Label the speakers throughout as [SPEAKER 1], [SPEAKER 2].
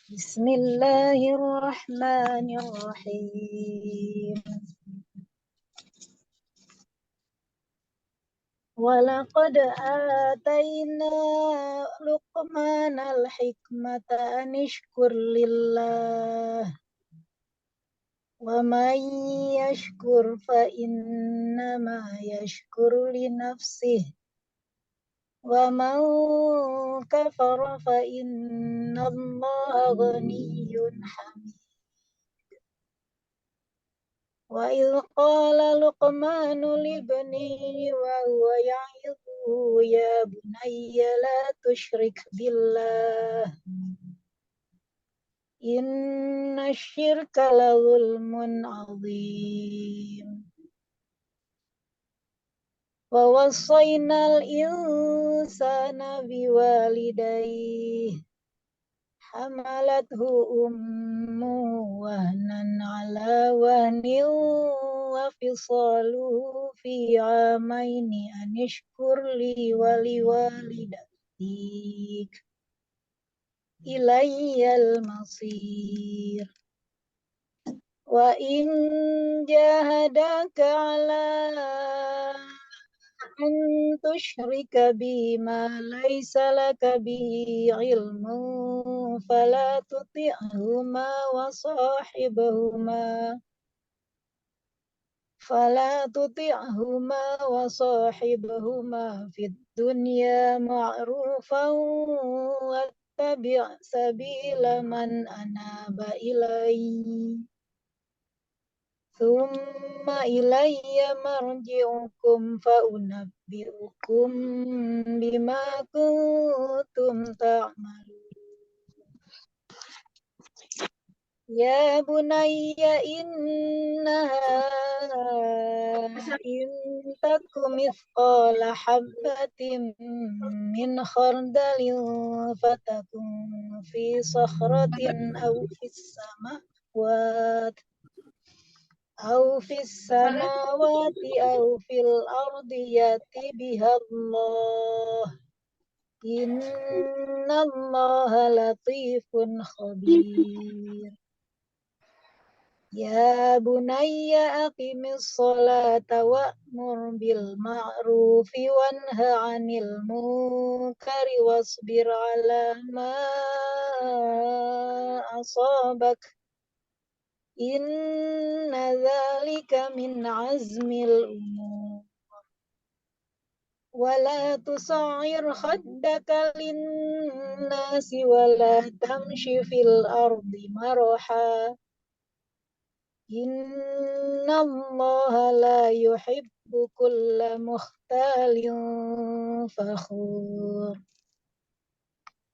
[SPEAKER 1] Bismillahirrahmanirrahim. Walaqad atayna Luqmanal hikmata anishkur lillah. Wa man yashkur fa innama yashkuru li nafsihi. Wa man kafara fa innallaha ghaniyyun hamid. Wa idh qala Luqmanu libnihi wa huwa ya'idhuhu ya bunayya la tusyrik billah inna syirka la zulmun azim. Wa wassaynal insana biwalidayhi hamalathu ummuhu wahnan ala wahnin wa fisaluhu fi amaini anishkur li wa liwalidatik ilayyal masir. Wa in jahadaka ala an tusyrika bima laysa laka bihi ilmun fala tuti'huma wa sahibhuma fid dunya ma'rufan wattabi' sabila man anaba ilayya Thumma ilayya marji'ukum fa'unabbi'ukum bima kuntum ta'malun. Ya bunayya innaha in takum mithqala habbatin min khardalin fatakun fi sakhratin aw fis samawati aw fil ardi yati bihallah innallaha latifun khabir. Ya bunayya aqimis sholata wa'mur bil ma'rufi wanha 'anil munkari wasbir 'ala ma asabak inna dzalika min azmil umur. Wala tusa'ir khaddaka linnasi wala tamshi fil ardi maraha. Innallaha la yuhibbu kulla mukhtalin fakhur.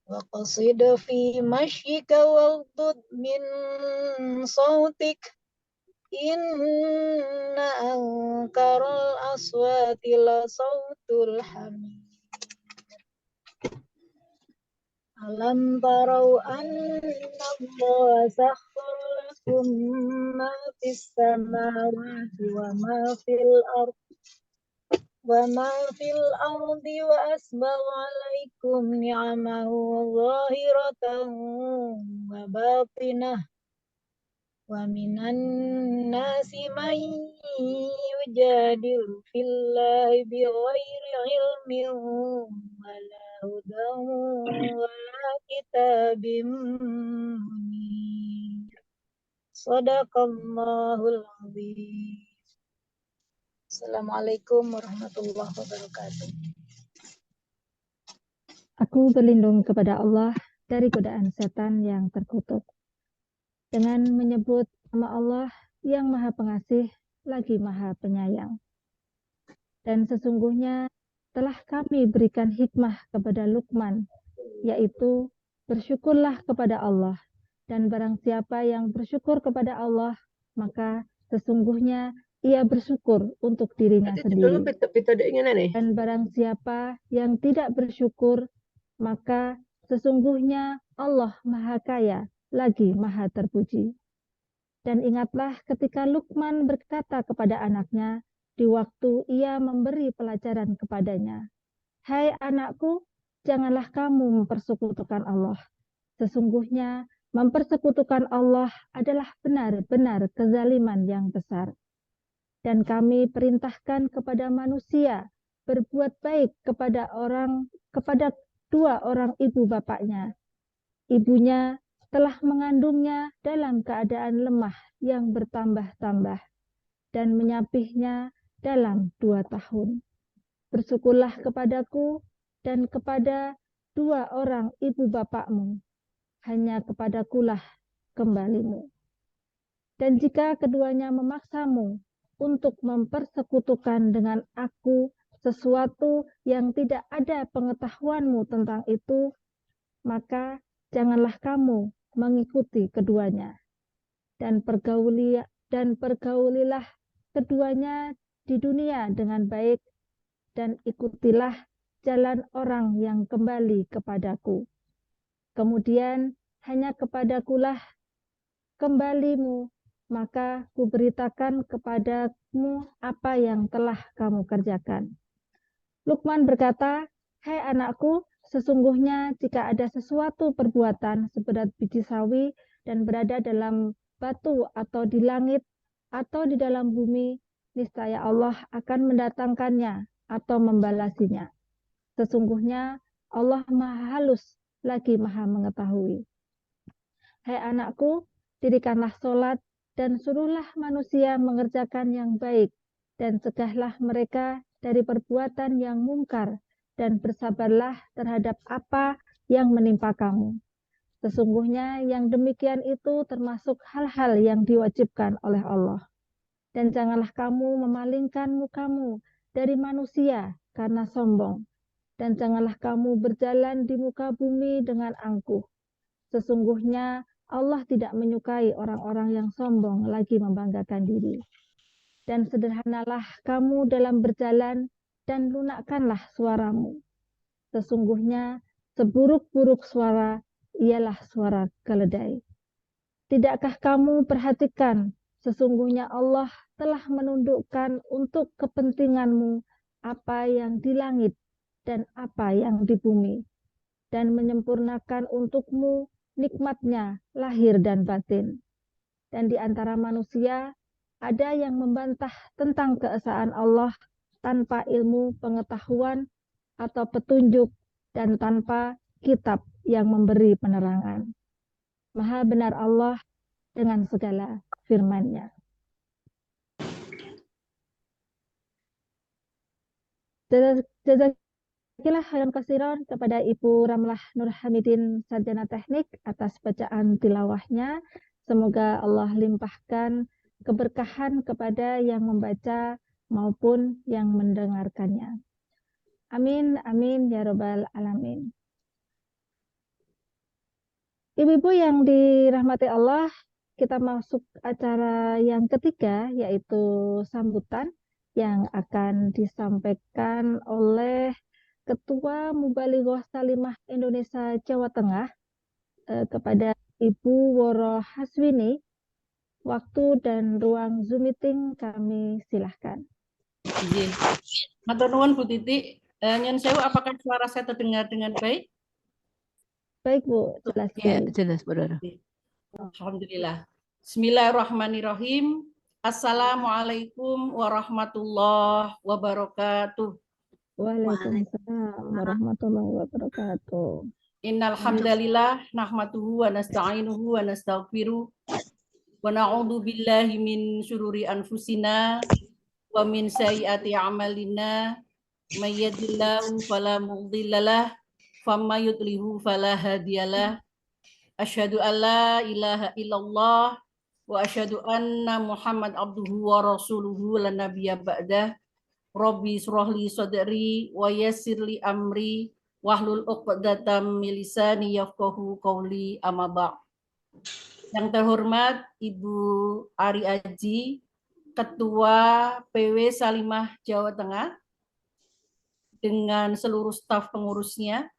[SPEAKER 1] Waqsid fi mashyika waghdud min sautik inna ankaral aswati la sautul hamid. Alam tarau anna Allah sakhkhara lakum ma fis samawati wa ma fil ardi wa asbagha alaikum ni'amahu zahiratan wa batinah. Wa minan nasi man yujadilu fillahi bighairi ilmin wala hudan wala kitabim munir. Shadaqallahul azim. Assalamualaikum warahmatullahi wabarakatuh.
[SPEAKER 2] Aku berlindung kepada Allah dari godaan setan yang terkutuk. Dengan menyebut nama Allah yang Maha Pengasih lagi Maha Penyayang. Dan sesungguhnya telah kami berikan hikmah kepada Luqman, yaitu bersyukurlah kepada Allah. Dan barang siapa yang bersyukur kepada Allah, maka sesungguhnya ia bersyukur untuk dirinya sendiri. Dan barang siapa yang tidak bersyukur, maka sesungguhnya Allah Maha Kaya, lagi Maha Terpuji. Dan ingatlah ketika Luqman berkata kepada anaknya di waktu ia memberi pelajaran kepadanya, "Hai anakku, janganlah kamu mempersekutukan Allah. Sesungguhnya Mempersekutukan Allah adalah benar-benar kezaliman yang besar. Dan kami perintahkan kepada manusia berbuat baik kepada dua orang ibu bapaknya. Ibunya telah mengandungnya dalam keadaan lemah yang bertambah-tambah dan menyapihnya dalam 2 tahun. Bersyukurlah kepadaku dan kepada dua orang ibu bapakmu, hanya kepadakulah kembalimu. Dan jika keduanya memaksamu untuk mempersekutukan dengan aku sesuatu yang tidak ada pengetahuanmu tentang itu, maka janganlah kamu mengikuti keduanya. Dan pergaulilah keduanya di dunia dengan baik, dan ikutilah jalan orang yang kembali kepadaku. Kemudian hanya kepadakulah kembalimu, maka kuberitakan kepadamu apa yang telah kamu kerjakan. Luqman berkata, hai anakku, sesungguhnya jika ada sesuatu perbuatan seberat biji sawi dan berada dalam batu atau di langit atau di dalam bumi, niscaya Allah akan mendatangkannya atau membalasinya. Sesungguhnya Allah Maha Halus lagi Maha Mengetahui. Hai anakku, dirikanlah sholat dan suruhlah manusia mengerjakan yang baik, dan cegahlah mereka dari perbuatan yang mungkar, dan bersabarlah terhadap apa yang menimpa kamu. Sesungguhnya yang demikian itu termasuk hal-hal yang diwajibkan oleh Allah. Dan janganlah kamu memalingkan mukamu dari manusia karena sombong, dan janganlah kamu berjalan di muka bumi dengan angkuh. Sesungguhnya Allah tidak menyukai orang-orang yang sombong lagi membanggakan diri. Dan sederhanalah kamu dalam berjalan dan lunakkanlah suaramu. Sesungguhnya seburuk-buruk suara ialah suara keledai. Tidakkah kamu perhatikan, sesungguhnya Allah telah menundukkan untuk kepentinganmu apa yang di langit dan apa yang di bumi, dan menyempurnakan untukmu nikmatnya lahir dan batin. Dan di antara manusia ada yang membantah tentang keesaan Allah tanpa ilmu pengetahuan atau petunjuk dan tanpa kitab yang memberi penerangan. Maha benar Allah dengan segala firman-Nya. Jazakallah khairan katsiran kepada Ibu Ramlah Nur Hamidin Sarjana Teknik atas bacaan tilawahnya. Semoga Allah limpahkan keberkahan kepada yang membaca maupun yang mendengarkannya. Amin, amin, ya robbal alamin. Ibu-ibu yang dirahmati Allah, kita masuk acara yang ketiga, yaitu sambutan yang akan disampaikan oleh Ketua Mubalighah Salimah Indonesia Jawa Tengah kepada Ibu Woro Haswini. Waktu dan ruang Zoom meeting kami silahkan.
[SPEAKER 3] Matur nuwun Bu Titi. Nyun sewu, apakah suara saya terdengar dengan baik?
[SPEAKER 2] Baik Bu, jelas sekali.
[SPEAKER 4] Jelas, Saudara.
[SPEAKER 3] Alhamdulillah. Bismillahirrahmanirrahim. Assalamualaikum warahmatullahi wabarakatuh.
[SPEAKER 2] Waalaikumsalam warahmatullahi wabarakatuh.
[SPEAKER 3] Innal hamdalillah nahmaduhu wa nasta'inuhu wa nastaghfiruh wa na'udzu billahi min syururi anfusina wa min sayyiati a'malina may yahdihillahu fala mudhillalah wa may yudlilhu fala hadiyalah. Asyhadu an la ilaha illallah wa asyhadu anna Muhammad abduhu wa rasuluhu la nabiyya ba'dah. Rabbi shrahli sadri wa yassirli amri wahlul 'uqdatam min lisani yafqahu qawli, amma ba'd. Yang terhormat Ibu Ari Aji, Ketua PW Salimah Jawa Tengah, dengan seluruh staf pengurusnya.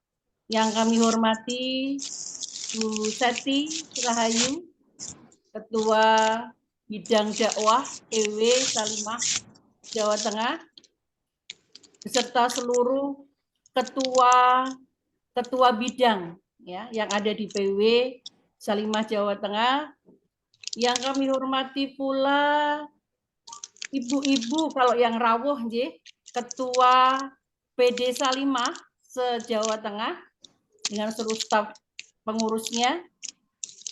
[SPEAKER 3] Yang kami hormati Bu Seti Rahayu, Ketua Bidang Dakwah PW Salimah Jawa Tengah, beserta seluruh ketua bidang ya yang ada di PW Salimah Jawa Tengah. Yang kami hormati pula ibu-ibu kalau yang rawuh nggih, Ketua PD Salimah se-Jawa Tengah dengan seluruh staf pengurusnya,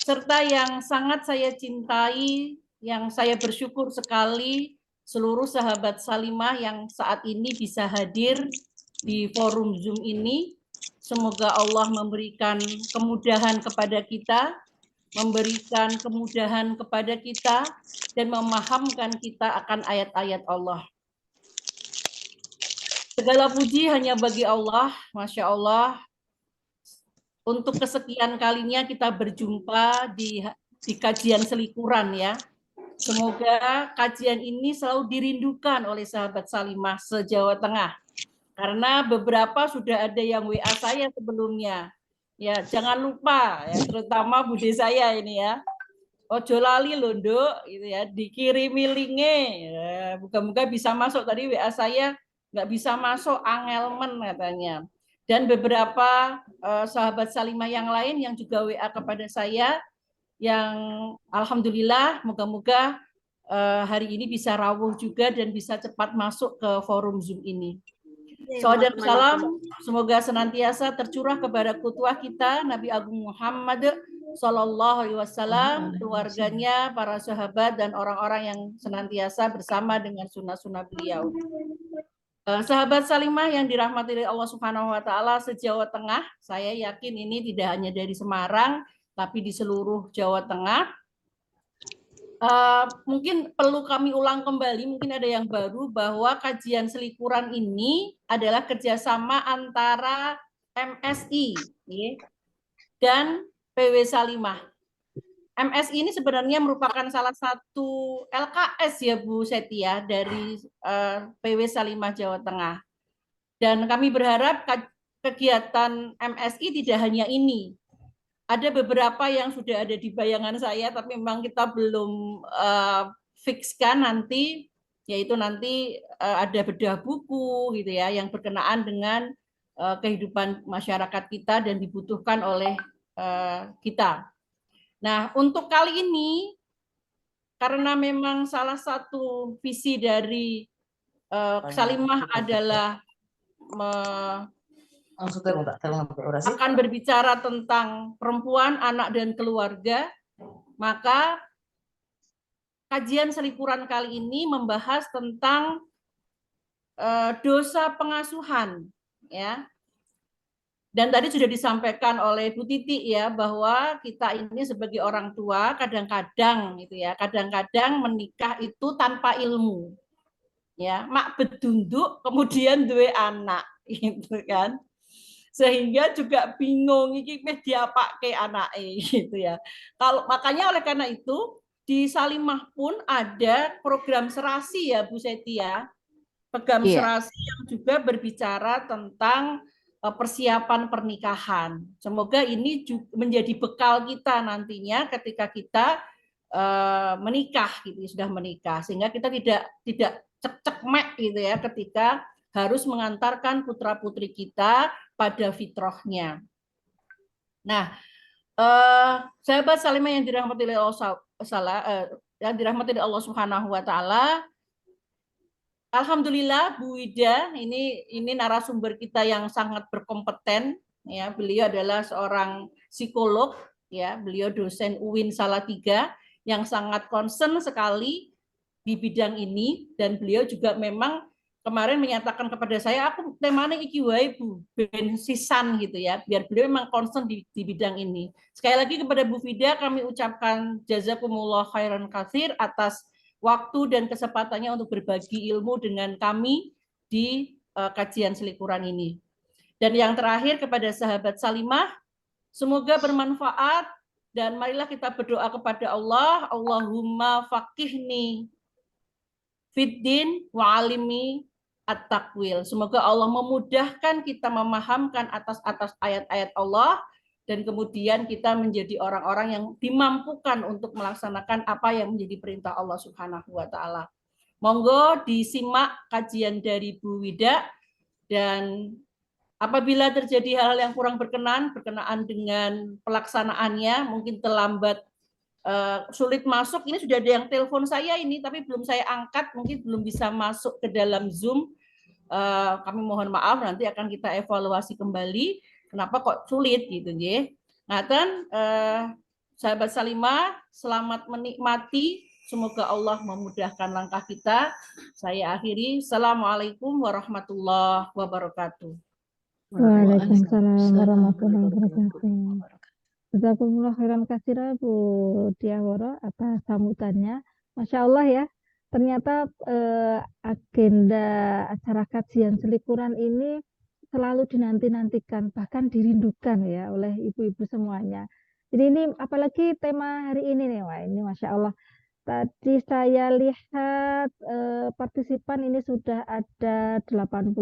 [SPEAKER 3] serta yang sangat saya cintai, yang saya bersyukur sekali seluruh sahabat Salimah yang saat ini bisa hadir di forum Zoom ini. Semoga Allah memberikan kemudahan kepada kita, memberikan kemudahan kepada kita, dan memahamkan kita akan ayat-ayat Allah. Segala puji hanya bagi Allah, Masya Allah. Untuk kesekian kalinya kita berjumpa di kajian selikuran ya. Semoga kajian ini selalu dirindukan oleh sahabat Salimah se-Jawa Tengah. Karena beberapa sudah ada yang WA saya sebelumnya. Ya, jangan lupa ya, terutama bude saya ini ya. Ojo lali lho, Nduk, gitu ya, dikirimi linke. Ya, moga-moga bisa masuk. Tadi WA saya nggak bisa masuk, angelmen katanya. Dan beberapa sahabat Salimah yang lain yang juga WA kepada saya, yang alhamdulillah moga-moga hari ini bisa rawuh juga dan bisa cepat masuk ke forum Zoom ini. Salam salam, semoga senantiasa tercurah kepada kutuah kita Nabi Agung Muhammad Sallallahu Alaihi Wasallam, keluarganya, para sahabat dan orang-orang yang senantiasa bersama dengan sunnah-sunnah beliau. Sahabat Salimah yang dirahmati oleh Allah Subhanahu Wa Taala se-Jawa Tengah, saya yakin ini tidak hanya dari Semarang, tapi di seluruh Jawa Tengah. Mungkin perlu kami ulang kembali, mungkin ada yang baru, bahwa kajian selikuran ini adalah kerjasama antara MSI dan PW Salimah. MSI ini sebenarnya merupakan salah satu LKS ya Bu Setia dari PW Salimah Jawa Tengah. Dan kami berharap kegiatan MSI tidak hanya ini. Ada beberapa yang sudah ada di bayangan saya, tapi memang kita belum fixkan nanti, yaitu nanti ada bedah buku gitu ya, yang berkenaan dengan kehidupan masyarakat kita dan dibutuhkan oleh kita. Nah, untuk kali ini, karena memang salah satu visi dari Salimah adalah akan berbicara tentang perempuan, anak, dan keluarga, maka kajian selikuran kali ini membahas tentang dosa pengasuhan, ya. Dan tadi sudah disampaikan oleh Bu Titi ya, bahwa kita ini sebagai orang tua kadang-kadang gitu ya, kadang-kadang menikah itu tanpa ilmu, ya, mak bedunduk kemudian duwe anak, gitu kan. Sehingga juga bingung iki media pakai anake gitu ya. Kalau makanya oleh karena itu di Salimah pun ada program serasi ya Bu Setia, program serasi yang juga berbicara tentang persiapan pernikahan. Semoga ini juga menjadi bekal kita nantinya ketika kita menikah gitu, sudah menikah, sehingga kita tidak cek-cekmek gitu ya ketika harus mengantarkan putra-putri kita pada fitrahnya. Nah, sahabat Salimah yang dirahmati oleh Allah Subhanahu Wa Taala, alhamdulillah Bu Wida ini narasumber kita yang sangat berkompeten ya. Beliau adalah seorang psikolog ya, beliau dosen UIN Salatiga yang sangat concern sekali di bidang ini, dan beliau juga memang kemarin menyatakan kepada saya, aku temanya iki wae Bu, ben sisan gitu ya, biar beliau memang concern di bidang ini. Sekali lagi kepada Bu Vida kami ucapkan jazakumullah khairan katsir atas waktu dan kesempatannya untuk berbagi ilmu dengan kami di kajian selikuran ini. Dan yang terakhir kepada sahabat Salimah, semoga bermanfaat dan marilah kita berdoa kepada Allah, Allahumma faqihni fiddin wa alimi at-taqwil. Semoga Allah memudahkan kita memahamkan atas ayat-ayat Allah, dan kemudian kita menjadi orang-orang yang dimampukan untuk melaksanakan apa yang menjadi perintah Allah Subhanahu wa Ta'ala. Monggo disimak kajian dari Bu Wida, dan Apabila terjadi hal-hal yang kurang berkenaan dengan pelaksanaannya, mungkin terlambat, sulit masuk, ini sudah ada yang telepon saya ini, tapi belum saya angkat, mungkin belum bisa masuk ke dalam Zoom. Kami mohon maaf, nanti akan kita evaluasi kembali, kenapa kok sulit gitu ya. Nah, dan sahabat Salimah, selamat menikmati. Semoga Allah memudahkan langkah kita. Saya akhiri. Assalamualaikum warahmatullahi wabarakatuh.
[SPEAKER 2] Waalaikumsalam warahmatullahi wabarakatuh. Jazakumullah khairan katsira Bu Diaworo atas sambutannya. Masya Allah ya, ternyata agenda acara kajian selikuran ini selalu dinanti-nantikan, bahkan dirindukan ya oleh ibu-ibu semuanya. Jadi ini apalagi tema hari ini nih, wah ini Masya Allah. Tadi saya lihat partisipan ini sudah ada 87.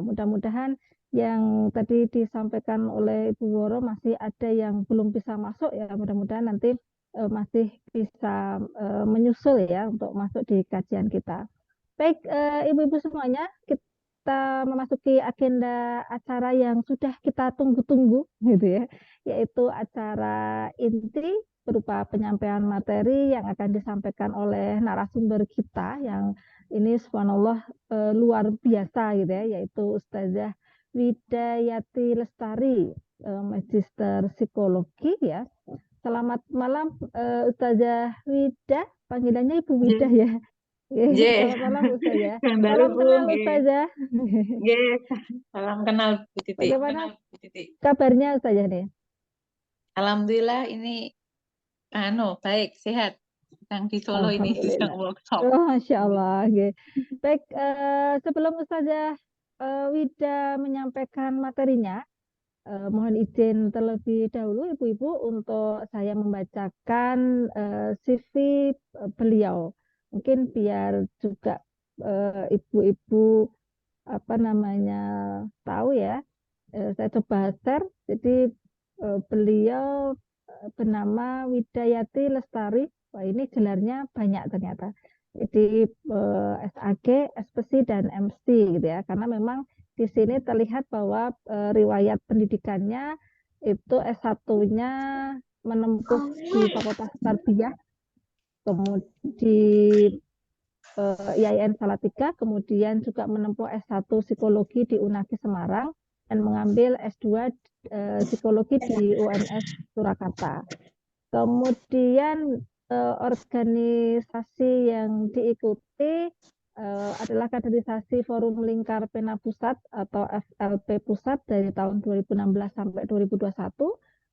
[SPEAKER 2] Mudah-mudahan yang tadi disampaikan oleh Ibu Woro masih ada yang belum bisa masuk ya. Mudah-mudahan nanti masih bisa menyusul ya untuk masuk di kajian kita. Baik, ibu-ibu semuanya, kita memasuki agenda acara yang sudah kita tunggu-tunggu gitu ya, yaitu acara inti berupa penyampaian materi yang akan disampaikan oleh narasumber kita yang ini subhanallah luar biasa gitu ya, yaitu Ustazah Widayati Lestari, Magister Psikologi ya. Selamat malam Ustazah Wida, panggilannya Ibu Wida ya. Selamat malam Ustazah. Salam kenal Ustazah.
[SPEAKER 4] Salam kenal Bu Titi.
[SPEAKER 2] Bagaimana kabarnya Ustazah nih?
[SPEAKER 4] Alhamdulillah ini baik, sehat. Yang di Solo ini sedang workshop.
[SPEAKER 2] Oh, Masya Allah. Baik, sebelum Ustazah Wida menyampaikan materinya, mohon izin terlebih dahulu Ibu-ibu untuk saya membacakan CV beliau. Mungkin biar juga Ibu-ibu tahu ya. Saya coba share. Jadi beliau bernama Widayati Lestari. Wah, ini gelarnya banyak ternyata. Jadi SAG, SPC dan MC gitu ya. Karena memang di sini terlihat bahwa riwayat pendidikannya itu S1-nya menempuh di Fakultas Tarbiyah, kemudian di IAIN Salatiga, kemudian juga menempuh S1 Psikologi di UNAGI Semarang dan mengambil S2 Psikologi di UNS Surakarta. Kemudian organisasi yang diikuti adalah kaderisasi Forum Lingkar Pena Pusat atau FLP Pusat dari tahun 2016 sampai 2021.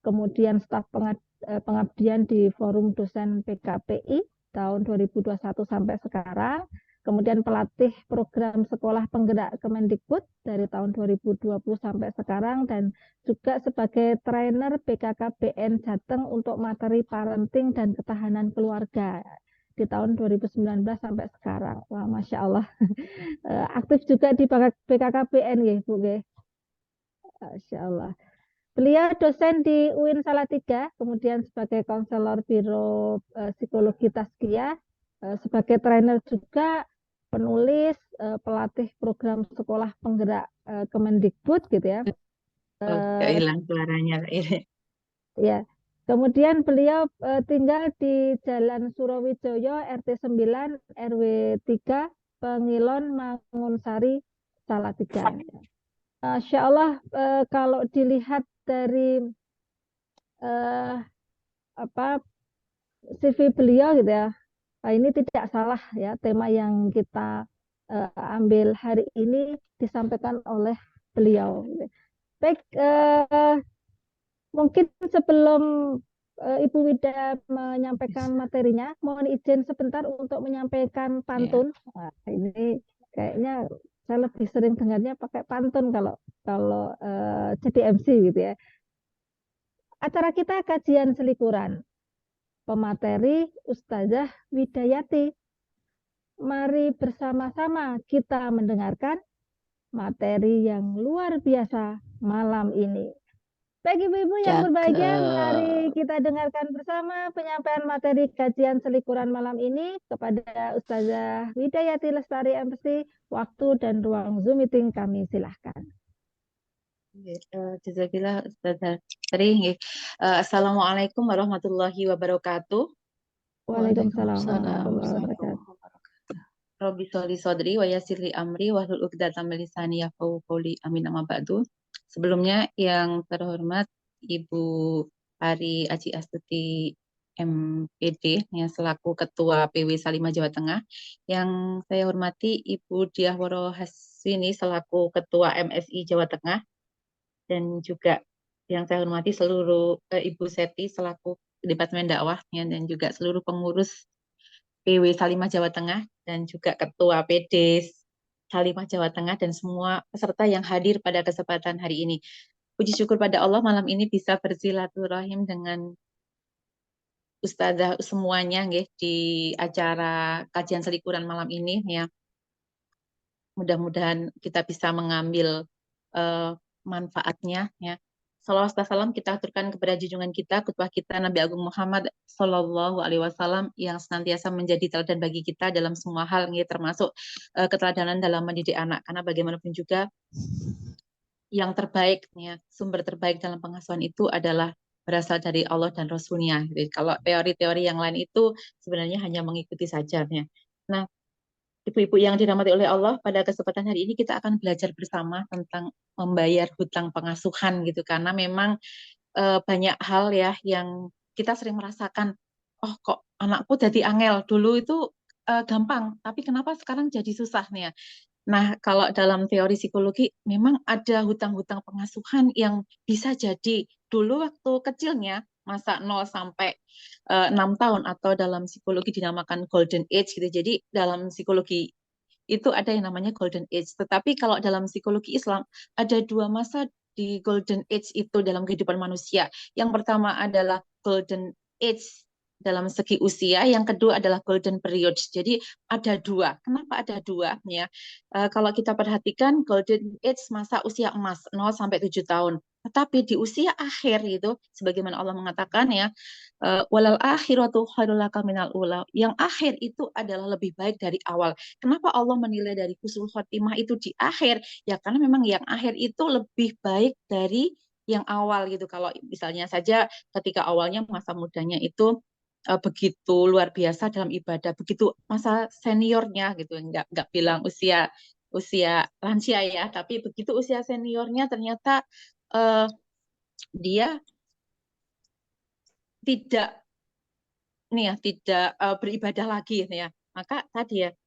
[SPEAKER 2] Kemudian staf pengabdian di Forum Dosen PKPI tahun 2021 sampai sekarang. Kemudian pelatih program sekolah penggerak Kemendikbud dari tahun 2020 sampai sekarang, dan juga sebagai trainer BKKBN Jateng untuk materi parenting dan ketahanan keluarga di tahun 2019 sampai sekarang. Wah, Masya Allah. Aktif juga di BKKBN ya, Bu. Masya Allah. Beliau dosen di UIN Salatiga, kemudian sebagai konselor Biro Psikologi Tazkiyah, sebagai trainer juga, penulis, pelatih program sekolah penggerak Kemendikbud gitu ya.
[SPEAKER 4] Hilang suaranya.
[SPEAKER 2] Ya. Kemudian beliau tinggal di Jalan Surowijoyo RT 9 RW 3 Pengilon Mangunsari Salatiga. Masya Allah, kalau dilihat dari CV beliau gitu ya, ini tidak salah ya, tema yang kita ambil hari ini disampaikan oleh beliau. Baik, mungkin sebelum Ibu Wida menyampaikan materinya, mohon izin sebentar untuk menyampaikan pantun. Nah, ini kayaknya saya lebih sering dengarnya pakai pantun kalau jadi MC gitu ya. Acara kita kajian selikuran. Pemateri Ustazah Widayati. Mari bersama-sama kita mendengarkan materi yang luar biasa malam ini. Bagi ibu-ibu yang berbahagia, mari kita dengarkan bersama penyampaian materi kajian selikuran malam ini kepada Ustazah Widayati Lestari MC. Waktu dan ruang Zoom meeting kami silahkan.
[SPEAKER 4] Jazakillah Ustazah Sri. Nggih. Assalamualaikum warahmatullahi wabarakatuh.
[SPEAKER 2] Waalaikumsalam
[SPEAKER 1] Waalaikumsalam
[SPEAKER 2] warahmatullahi
[SPEAKER 1] warahmatullahi
[SPEAKER 2] wabarakatuh.
[SPEAKER 1] wabarakatuh.
[SPEAKER 4] Robbi sholli sodri wa yassirli amri wahlul 'uqdatam min lisani yafqahu qawli. Amin amma ba'du. Sebelumnya yang terhormat Ibu Ari Aji Astuti MPD yang selaku Ketua PW Salimah Jawa Tengah, yang saya hormati Ibu Diah Woro Hasini selaku Ketua MSI Jawa Tengah, dan juga yang saya hormati seluruh Ibu Seti selaku Departemen Dakwahnya, dan juga seluruh pengurus PW Salimah Jawa Tengah, dan juga Ketua PD Salimah Jawa Tengah, dan semua peserta yang hadir pada kesempatan hari ini. Puji syukur pada Allah malam ini bisa bersilaturahim dengan Ustazah semuanya nggih, di acara kajian selikuran malam ini ya. Mudah-mudahan kita bisa mengambil manfaatnya ya. Salawat dan salam kita aturkan kepada junjungan kita, ketua kita Nabi Agung Muhammad Sallallahu Alaihi Wasallam, yang senantiasa menjadi teladan bagi kita dalam semua hal, termasuk keteladanan dalam mendidik anak. Karena bagaimanapun juga yang terbaik, ya, sumber terbaik dalam pengasuhan itu adalah berasal dari Allah dan Rasul-Nya. Jadi, kalau teori-teori yang lain itu sebenarnya hanya mengikuti saja. Ya. Nah, ibu-ibu yang dirahmati oleh Allah, pada kesempatan hari ini kita akan belajar bersama tentang membayar hutang pengasuhan gitu, karena memang banyak hal ya yang kita sering merasakan, oh kok anakku jadi angel, dulu itu gampang, tapi kenapa sekarang jadi susah nih ya. Nah, kalau dalam teori psikologi memang ada hutang-hutang pengasuhan yang bisa jadi dulu waktu kecilnya, masa 0 sampai 6 tahun, atau dalam psikologi dinamakan golden age gitu. Jadi dalam psikologi itu ada yang namanya golden age. Tetapi kalau dalam psikologi Islam ada dua masa di golden age itu dalam kehidupan manusia. Yang pertama adalah golden age dalam segi usia, yang kedua adalah golden period. Jadi ada dua. Kenapa ada dua? Ya, kalau kita perhatikan golden age masa usia emas 0 sampai 7 tahun. Tetapi di usia akhir itu, sebagaimana Allah mengatakan ya, walal akhiratu khairul laka minal ula. Yang akhir itu adalah lebih baik dari awal. Kenapa Allah menilai dari husnul khotimah itu di akhir? Ya karena memang yang akhir itu lebih baik dari yang awal gitu. Kalau misalnya saja ketika awalnya masa mudanya itu begitu luar biasa dalam ibadah, begitu masa seniornya gitu, nggak bilang usia usia lansia ya, tapi begitu usia seniornya ternyata dia tidak tidak beribadah lagi ya. Maka tadi ya,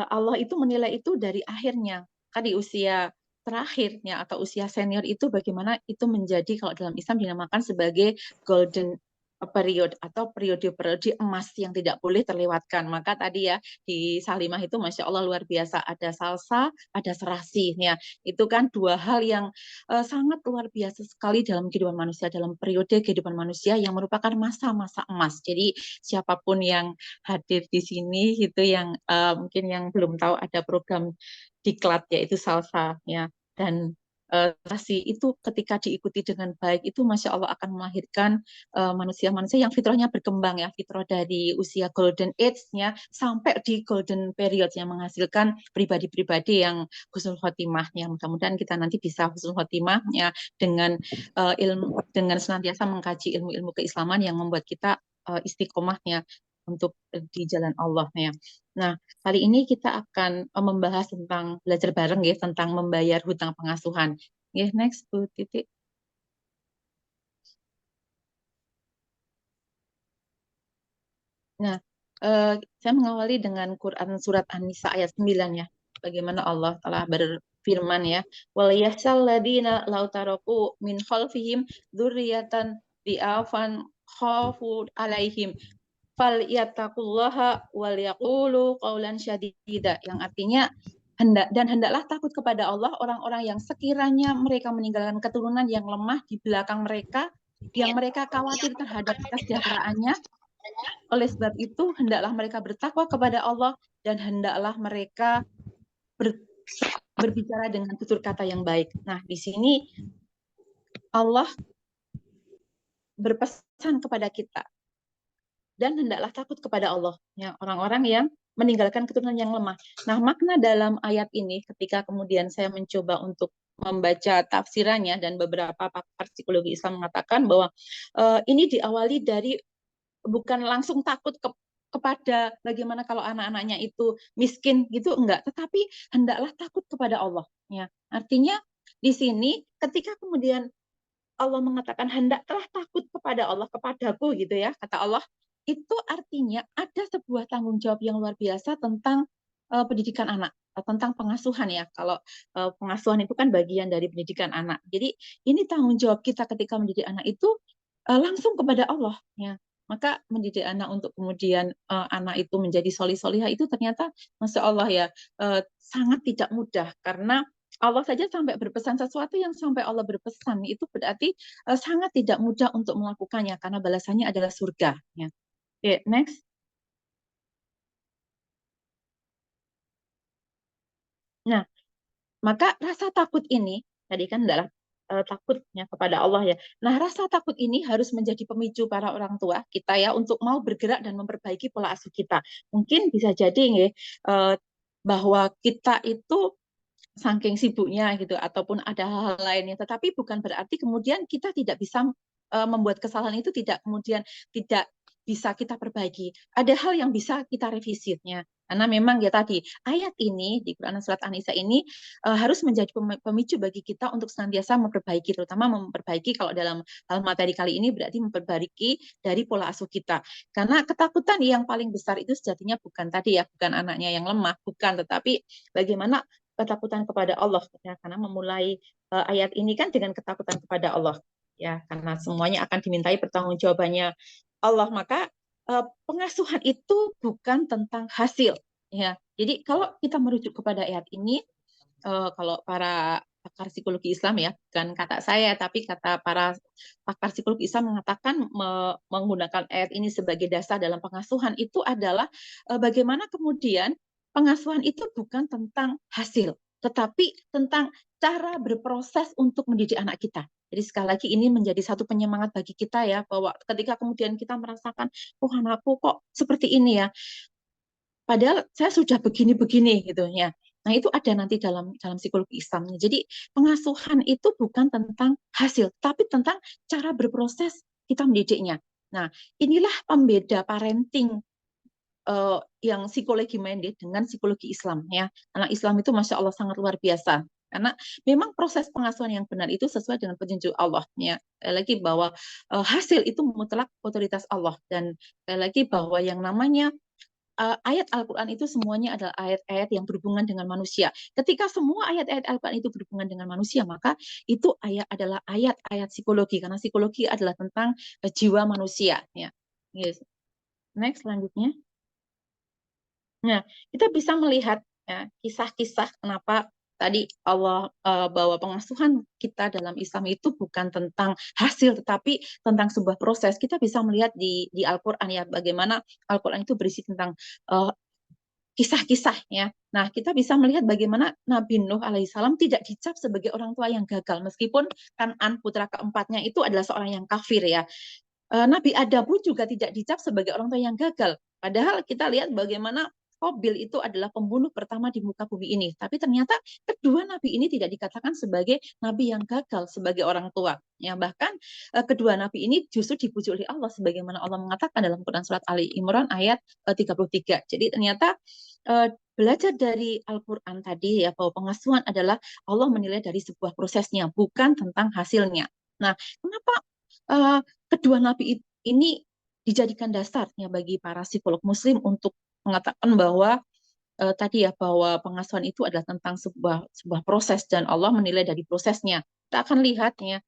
[SPEAKER 4] Allah itu menilai itu dari akhirnya. Di usia terakhirnya atau usia senior itu bagaimana itu menjadi, kalau dalam Islam dinamakan sebagai golden period atau periode-periode emas yang tidak boleh terlewatkan. Maka tadi ya di Salimah itu Masya Allah luar biasa, ada salsa, ada serasi ya. Itu kan dua hal yang sangat luar biasa sekali dalam kehidupan manusia, dalam periode kehidupan manusia yang merupakan masa-masa emas. Jadi siapapun yang hadir di sini gitu, yang mungkin yang belum tahu ada program diklat yaitu salsa ya, dan serasi itu ketika diikuti dengan baik itu Masya Allah akan melahirkan manusia-manusia yang fitrahnya berkembang ya, fitrah dari usia golden age-nya sampai di golden period yang menghasilkan pribadi-pribadi yang husnul khotimah ya. Mudah-mudahan kita nanti bisa husnul khotimah ya, dengan ilmu, dengan senantiasa mengkaji ilmu-ilmu keislaman yang membuat kita istiqomahnya untuk di jalan Allah ya. Nah, kali ini kita akan membahas tentang, belajar bareng ya, tentang membayar hutang pengasuhan. Ya, next Bu Titik. Nah, saya mengawali dengan Quran surat An-Nisa ayat 9 ya. Bagaimana Allah telah berfirman ya, wal yahsal ladina law taraku min khalfihim dzurriyyatan di'afan khafu alaihim fal yattaqullaha wal yaqulu qaulan syadida, yang artinya hendaklah takut kepada Allah orang-orang yang sekiranya mereka meninggalkan keturunan yang lemah di belakang mereka, yang mereka khawatir terhadap kesejahteraannya. Oleh sebab itu hendaklah mereka bertakwa kepada Allah dan hendaklah mereka berbicara dengan tutur kata yang baik. Nah, di sini Allah berpesan kepada kita, dan hendaklah takut kepada Allah, ya, orang-orang yang meninggalkan keturunan yang lemah. Nah, makna dalam ayat ini ketika kemudian saya mencoba untuk membaca tafsirannya dan beberapa pakar psikologi Islam mengatakan bahwa ini diawali dari bukan langsung takut kepada bagaimana kalau anak-anaknya itu miskin gitu, enggak, tetapi hendaklah takut kepada Allah ya. Artinya di sini ketika kemudian Allah mengatakan hendaklah takut kepada Allah, kepadaku gitu ya, kata Allah, itu artinya ada sebuah tanggung jawab yang luar biasa tentang pendidikan anak, tentang pengasuhan ya. Kalau pengasuhan itu kan bagian dari pendidikan anak. Jadi ini tanggung jawab kita ketika mendidik anak itu langsung kepada Allah ya. Maka mendidik anak untuk kemudian anak itu menjadi solih-solihah itu ternyata Masya Allah ya sangat tidak mudah, karena Allah saja sampai berpesan sesuatu yang sampai Allah berpesan itu berarti sangat tidak mudah untuk melakukannya karena balasannya adalah surga ya. Oke, next. Nah, maka rasa takut ini tadi kan adalah takutnya kepada Allah ya. Nah, rasa takut ini harus menjadi pemicu para orang tua kita ya untuk mau bergerak dan memperbaiki pola asuh kita. Mungkin bisa jadi ya bahwa kita itu saking sibuknya gitu ataupun ada hal-hal lainnya, tetapi bukan berarti kemudian kita tidak bisa membuat kesalahan itu tidak kemudian tidak bisa kita perbaiki. Ada hal yang bisa kita revisinya. Karena memang ya tadi ayat ini di Quran surat An-Nisa ini harus menjadi pemicu bagi kita untuk senantiasa memperbaiki, terutama memperbaiki kalau dalam hal materi kali ini berarti memperbaiki dari pola asuh kita. Karena ketakutan yang paling besar itu sejatinya bukan tadi ya, bukan anaknya yang lemah, bukan, tetapi bagaimana ketakutan kepada Allah ya, karena memulai ayat ini kan dengan ketakutan kepada Allah ya, karena semuanya akan dimintai pertanggungjawabannya Allah, maka pengasuhan itu bukan tentang hasil ya. Jadi kalau kita merujuk kepada ayat ini, kalau para pakar psikologi Islam ya, bukan kata saya tapi kata para pakar psikologi Islam mengatakan menggunakan ayat ini sebagai dasar dalam pengasuhan itu adalah bagaimana kemudian pengasuhan itu bukan tentang hasil, tetapi tentang cara berproses untuk mendidik anak kita. Jadi sekali lagi ini menjadi satu penyemangat bagi kita ya, bahwa ketika kemudian kita merasakan, oh anakku kok seperti ini ya, padahal saya sudah begini-begini gitu ya. Nah itu ada nanti dalam psikologi Islam. Jadi pengasuhan itu bukan tentang hasil, tapi tentang cara berproses kita mendidiknya. Nah inilah pembeda parenting yang psikologi minded dengan psikologi Islam ya. Karena Islam itu Masya Allah sangat luar biasa. Karena memang proses pengasuhan yang benar itu sesuai dengan petunjuk Allah ya. Lagi bahwa hasil itu mutlak otoritas Allah, dan lagi bahwa yang namanya ayat Al-Quran itu semuanya adalah ayat-ayat yang berhubungan dengan manusia. Ketika semua ayat-ayat Al-Quran itu berhubungan dengan manusia, maka itu adalah ayat-ayat psikologi, karena psikologi adalah tentang jiwa manusia ya. Yes. Next selanjutnya. Nah, kita bisa melihat ya, kisah-kisah kenapa tadi Allah bahwa pengasuhan kita dalam Islam itu bukan tentang hasil, tetapi tentang sebuah proses. Kita bisa melihat di Al-Quran ya, bagaimana Al-Quran itu berisi tentang kisah-kisah ya. Nah, kita bisa melihat bagaimana Nabi Nuh alaihissalam tidak dicap sebagai orang tua yang gagal, meskipun Kan'an putra keempatnya itu adalah seorang yang kafir ya. Nabi Adam pun juga tidak dicap sebagai orang tua yang gagal. Padahal kita lihat bagaimana Qabil itu adalah pembunuh pertama di muka bumi ini. Tapi ternyata kedua nabi ini tidak dikatakan sebagai nabi yang gagal sebagai orang tua. Ya, bahkan kedua nabi ini justru dipuji oleh Allah sebagaimana Allah mengatakan dalam Quran surat Ali Imran ayat 33. Jadi ternyata belajar dari Al-Quran tadi ya, bahwa pengasuhan adalah Allah menilai dari sebuah prosesnya, bukan tentang hasilnya. Nah, kenapa kedua nabi ini dijadikan dasarnya bagi para psikolog muslim untuk mengatakan bahwa tadi ya, bahwa pengasuhan itu adalah tentang sebuah proses dan Allah menilai dari prosesnya. Kita akan lihat ya.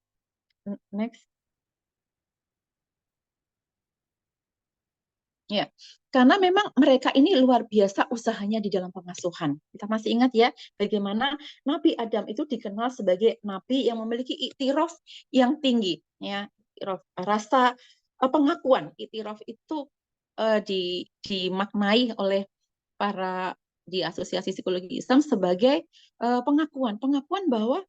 [SPEAKER 4] Next. Ya, karena memang mereka ini luar biasa usahanya di dalam pengasuhan. Kita masih ingat ya, bagaimana Nabi Adam itu dikenal sebagai nabi yang memiliki iktiraf yang tinggi. Ya, iktiraf, rasa pengakuan. Iktiraf itu dimaknai oleh para di Asosiasi Psikologi Islam sebagai pengakuan bahwa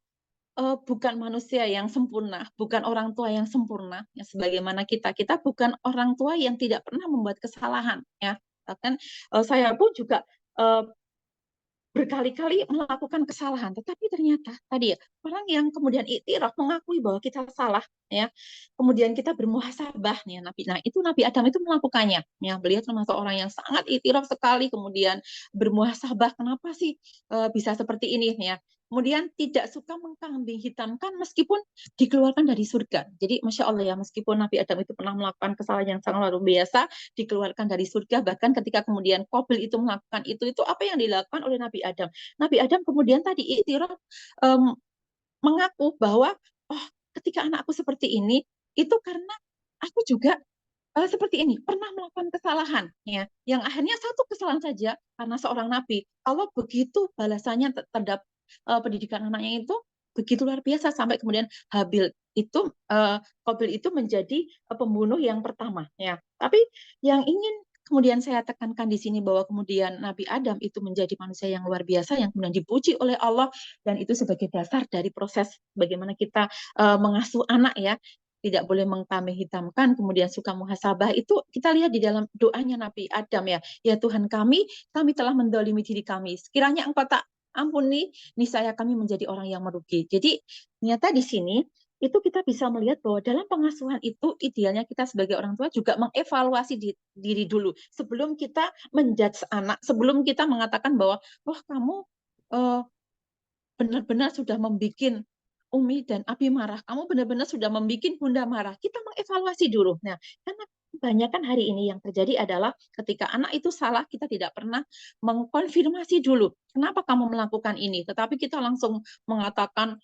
[SPEAKER 4] bukan manusia yang sempurna, bukan orang tua yang sempurna, ya, sebagaimana kita bukan orang tua yang tidak pernah membuat kesalahan, ya. Bahkan saya pun juga berkali-kali melakukan kesalahan, tetapi ternyata tadi ya, orang yang kemudian iktiraf mengakui bahwa kita salah, ya, kemudian kita bermuhasabah, ya, nah itu Nabi Adam itu melakukannya, ya, beliau termasuk orang yang sangat iktiraf sekali, kemudian bermuhasabah, kenapa sih bisa seperti ini, ya, kemudian tidak suka mengkambing hitamkan meskipun dikeluarkan dari surga. Jadi Masya Allah ya, meskipun Nabi Adam itu pernah melakukan kesalahan yang sangat luar biasa, dikeluarkan dari surga, bahkan ketika kemudian Qabil itu melakukan itu apa yang dilakukan oleh Nabi Adam. Nabi Adam kemudian tadi iktiraf, mengaku bahwa oh, ketika anakku seperti ini itu karena aku juga seperti ini pernah melakukan kesalahan, ya, yang akhirnya satu kesalahan saja karena seorang nabi Allah begitu balasannya terhadap pendidikan anaknya itu begitu luar biasa sampai kemudian Habil itu Qabil itu menjadi pembunuh yang pertama, ya. Tapi yang ingin kemudian saya tekankan di sini bahwa kemudian Nabi Adam itu menjadi manusia yang luar biasa yang kemudian dipuji oleh Allah, dan itu sebagai dasar dari proses bagaimana kita mengasuh anak, ya, tidak boleh mengkambing hitamkan, kemudian suka muhasabah, itu kita lihat di dalam doanya Nabi Adam, ya, ya Tuhan kami telah mendolimi diri kami, sekiranya Engkau tak ampuni, niscaya kami menjadi orang yang merugi. Jadi ternyata di sini itu kita bisa melihat bahwa dalam pengasuhan itu idealnya kita sebagai orang tua juga mengevaluasi diri dulu sebelum kita menjudge anak, sebelum kita mengatakan bahwa wah kamu benar-benar sudah membuat Umi dan Abi marah, kamu benar-benar sudah membuat Bunda marah. Kita mengevaluasi dulu. Nah, karena kebanyakan hari ini yang terjadi adalah ketika anak itu salah, kita tidak pernah mengkonfirmasi dulu, kenapa kamu melakukan ini. Tetapi kita langsung mengatakan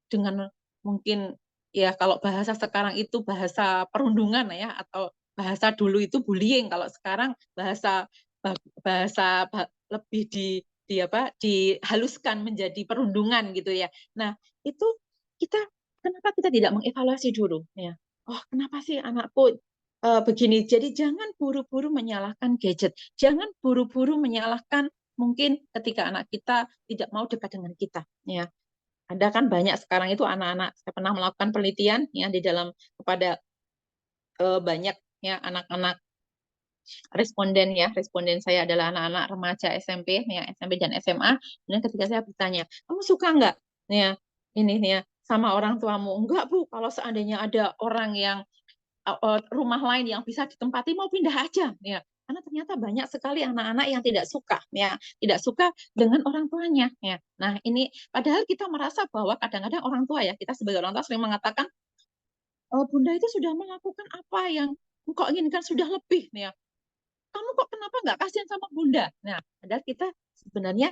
[SPEAKER 4] dengan mungkin, ya kalau bahasa sekarang itu bahasa perundungan, ya, atau bahasa dulu itu bullying. Kalau sekarang bahasa lebih dihaluskan menjadi perundungan gitu, ya. Nah, itu kenapa kita tidak mengevaluasi dulu, ya? Oh, kenapa sih anakku begini? Jadi jangan buru-buru menyalahkan gadget, jangan buru-buru menyalahkan mungkin ketika anak kita tidak mau dekat dengan kita, ya. Ada kan banyak sekarang itu anak-anak, saya pernah melakukan penelitian, ya, di dalam kepada banyak, ya, anak-anak responden saya adalah anak-anak remaja SMP, ya, SMP dan SMA. Dan ketika saya bertanya, kamu suka nggak, ya, ini, ya, sama orang tuamu? Enggak, Bu, kalau seandainya ada orang yang rumah lain yang bisa ditempati mau pindah aja, ya. Karena ternyata banyak sekali anak-anak yang tidak suka, ya, tidak suka dengan orang tuanya, ya. Nah, ini padahal kita merasa bahwa kadang-kadang orang tua, ya, kita sebagai orang tua sering mengatakan, Bunda itu sudah melakukan apa yang engkau inginkan, sudah lebih, ya. Kamu kok kenapa nggak kasihan sama Bunda? Nah, padahal kita sebenarnya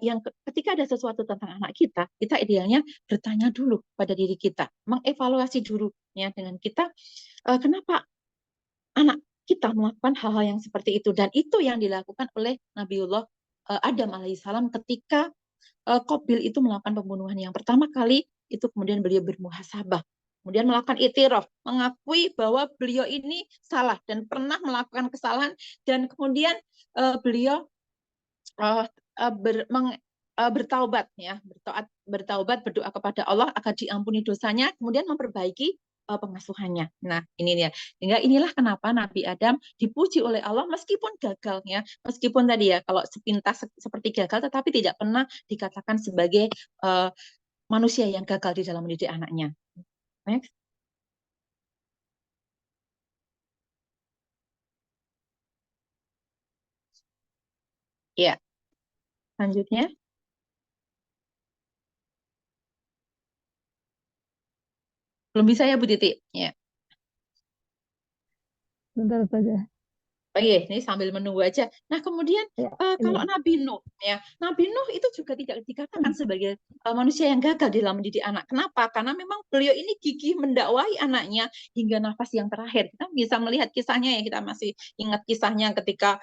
[SPEAKER 4] yang ketika ada sesuatu tentang anak kita idealnya bertanya dulu pada diri kita, mengevaluasi dulu, ya, dengan kita kenapa anak kita melakukan hal-hal yang seperti itu, dan itu yang dilakukan oleh Nabiullah Adam alaihissalam ketika Qabil itu melakukan pembunuhan yang pertama kali, itu kemudian beliau bermuhasabah, kemudian melakukan iktiraf, mengakui bahwa beliau ini salah dan pernah melakukan kesalahan, dan kemudian beliau bertaubat, ya, bertaubat, berdoa kepada Allah agar diampuni dosanya, kemudian memperbaiki pengasuhannya. Nah, ini dia. Sehingga inilah kenapa Nabi Adam dipuji oleh Allah meskipun gagal, ya, meskipun tadi, ya, kalau sepintas seperti gagal, tetapi tidak pernah dikatakan sebagai manusia yang gagal di dalam mendidik anaknya. Next. Ya, selanjutnya. Belum bisa, ya, Bu Titi? Ya.
[SPEAKER 2] Bentar saja.
[SPEAKER 4] Oh iya, ini sambil menunggu aja. Nah, kemudian
[SPEAKER 2] Ya,
[SPEAKER 4] kalau
[SPEAKER 2] ini.
[SPEAKER 4] Nabi Nuh, ya, Nabi Nuh itu juga tidak dikatakan sebagai manusia yang gagal dalam mendidik anak. Kenapa? Karena memang beliau ini gigih mendakwai anaknya hingga nafas yang terakhir. Kita bisa melihat kisahnya, ya, kita masih ingat kisahnya ketika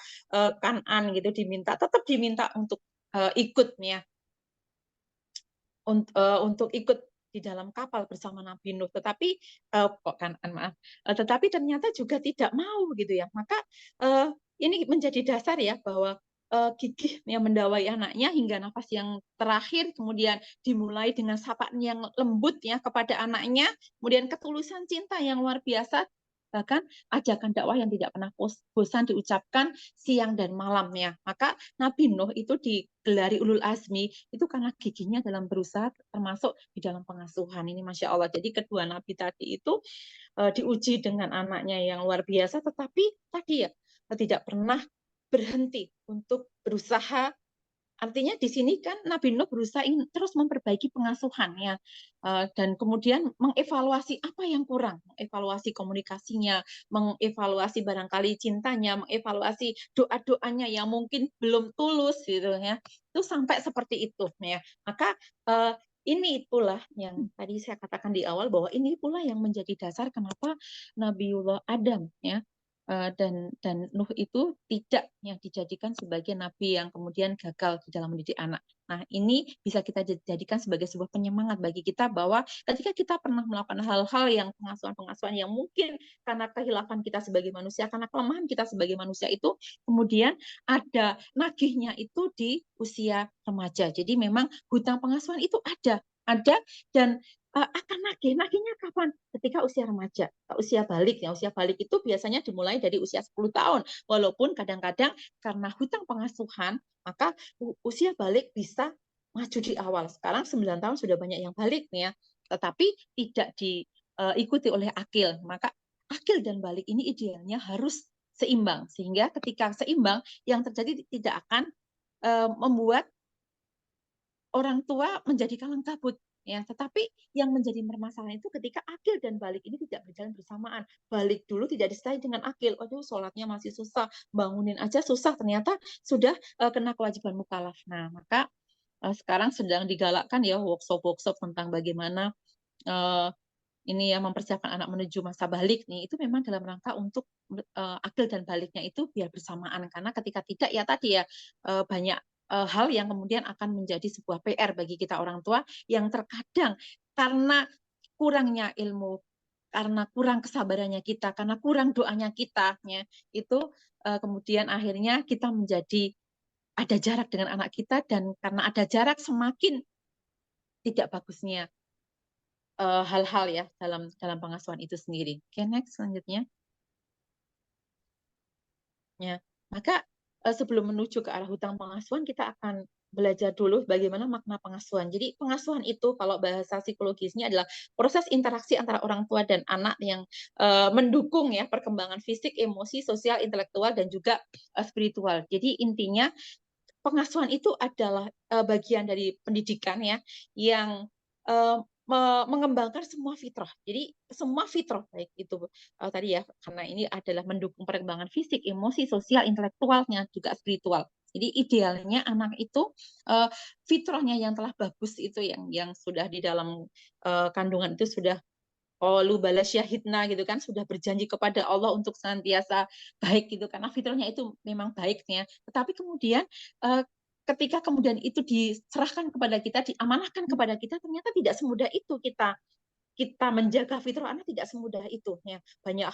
[SPEAKER 4] Kan'an gitu tetap diminta untuk ikut, ya, untuk ikut di dalam kapal bersama Nabi Nuh, tetapi tetapi ternyata juga tidak mau gitu, ya. Maka ini menjadi dasar, ya, bahwa gigih yang mendawai anaknya hingga nafas yang terakhir, kemudian dimulai dengan sapaan yang lembut, ya, kepada anaknya, kemudian ketulusan cinta yang luar biasa bahkan ajakan dakwah yang tidak pernah bosan diucapkan siang dan malamnya. Maka Nabi Nuh itu digelari ulul azmi itu karena giginya dalam berusaha, termasuk di dalam pengasuhan. Ini Masya Allah. Jadi kedua Nabi tadi itu diuji dengan anaknya yang luar biasa, tetapi tadi ya tidak pernah berhenti untuk berusaha. Artinya di sini kan Nabi Nuh berusaha ingin terus memperbaiki pengasuhannya dan kemudian mengevaluasi apa yang kurang, mengevaluasi komunikasinya, mengevaluasi barangkali cintanya, mengevaluasi doa-doanya yang mungkin belum tulus gitu ya. Itu sampai seperti itu ya. Maka ini itulah yang tadi saya katakan di awal bahwa ini pula yang menjadi dasar kenapa Nabiullah Adam ya dan Nuh itu tidak yang dijadikan sebagai nabi yang kemudian gagal di dalam mendidik anak. Nah, ini bisa kita jadikan sebagai sebuah penyemangat bagi kita bahwa ketika kita pernah melakukan hal-hal yang pengasuhan-pengasuhan yang mungkin karena kehilafan kita sebagai manusia, karena kelemahan kita sebagai manusia itu, kemudian ada nagihnya itu di usia remaja. Jadi memang hutang pengasuhan itu ada dan akan nagihnya kapan? Ketika usia remaja, usia balik ya. Usia balik itu biasanya dimulai dari usia 10 tahun. Walaupun kadang-kadang karena hutang pengasuhan, maka usia balik bisa maju di awal. Sekarang 9 tahun sudah banyak yang balik nih ya. Tetapi tidak diikuti oleh akil. Maka akil dan balik ini idealnya harus seimbang. Sehingga ketika seimbang, yang terjadi tidak akan membuat orang tua menjadi kalang kabut. Ya, tetapi yang menjadi permasalahan itu ketika akil dan balik ini tidak berjalan bersamaan. Balik dulu tidak disertai dengan akil. Aduh, sholatnya masih susah, bangunin aja susah. Ternyata sudah kena kewajiban mukallaf. Nah, maka sekarang sedang digalakkan ya workshop tentang bagaimana ini ya mempersiapkan anak menuju masa balik nih. Itu memang dalam rangka untuk akil dan baliknya itu biar bersamaan. Karena ketika tidak ya tadi ya banyak hal yang kemudian akan menjadi sebuah PR bagi kita orang tua yang terkadang karena kurangnya ilmu, karena kurang kesabarannya kita, karena kurang doanya kita, ya, itu kemudian akhirnya kita menjadi ada jarak dengan anak kita dan karena ada jarak semakin tidak bagusnya hal-hal ya dalam pengasuhan itu sendiri. Oke, next selanjutnya. Ya, maka sebelum menuju ke arah hutang pengasuhan, kita akan belajar dulu bagaimana makna pengasuhan. Jadi pengasuhan itu kalau bahasa psikologisnya adalah proses interaksi antara orang tua dan anak yang mendukung ya perkembangan fisik, emosi, sosial, intelektual dan juga spiritual. Jadi intinya pengasuhan itu adalah bagian dari pendidikan ya yang mengembangkan semua fitrah. Jadi semua fitrah baik itu tadi ya karena ini adalah mendukung perkembangan fisik, emosi, sosial, intelektualnya juga spiritual. Jadi idealnya anak itu fitrahnya yang telah bagus itu yang sudah di dalam kandungan itu sudah lu balas syahidna gitu kan sudah berjanji kepada Allah untuk senantiasa baik gitu karena fitrahnya itu memang baiknya. Tetapi kemudian ketika kemudian itu diserahkan kepada kita, diamanahkan kepada kita, ternyata tidak semudah itu kita menjaga fitrah anak tidak semudah itu ya. Banyak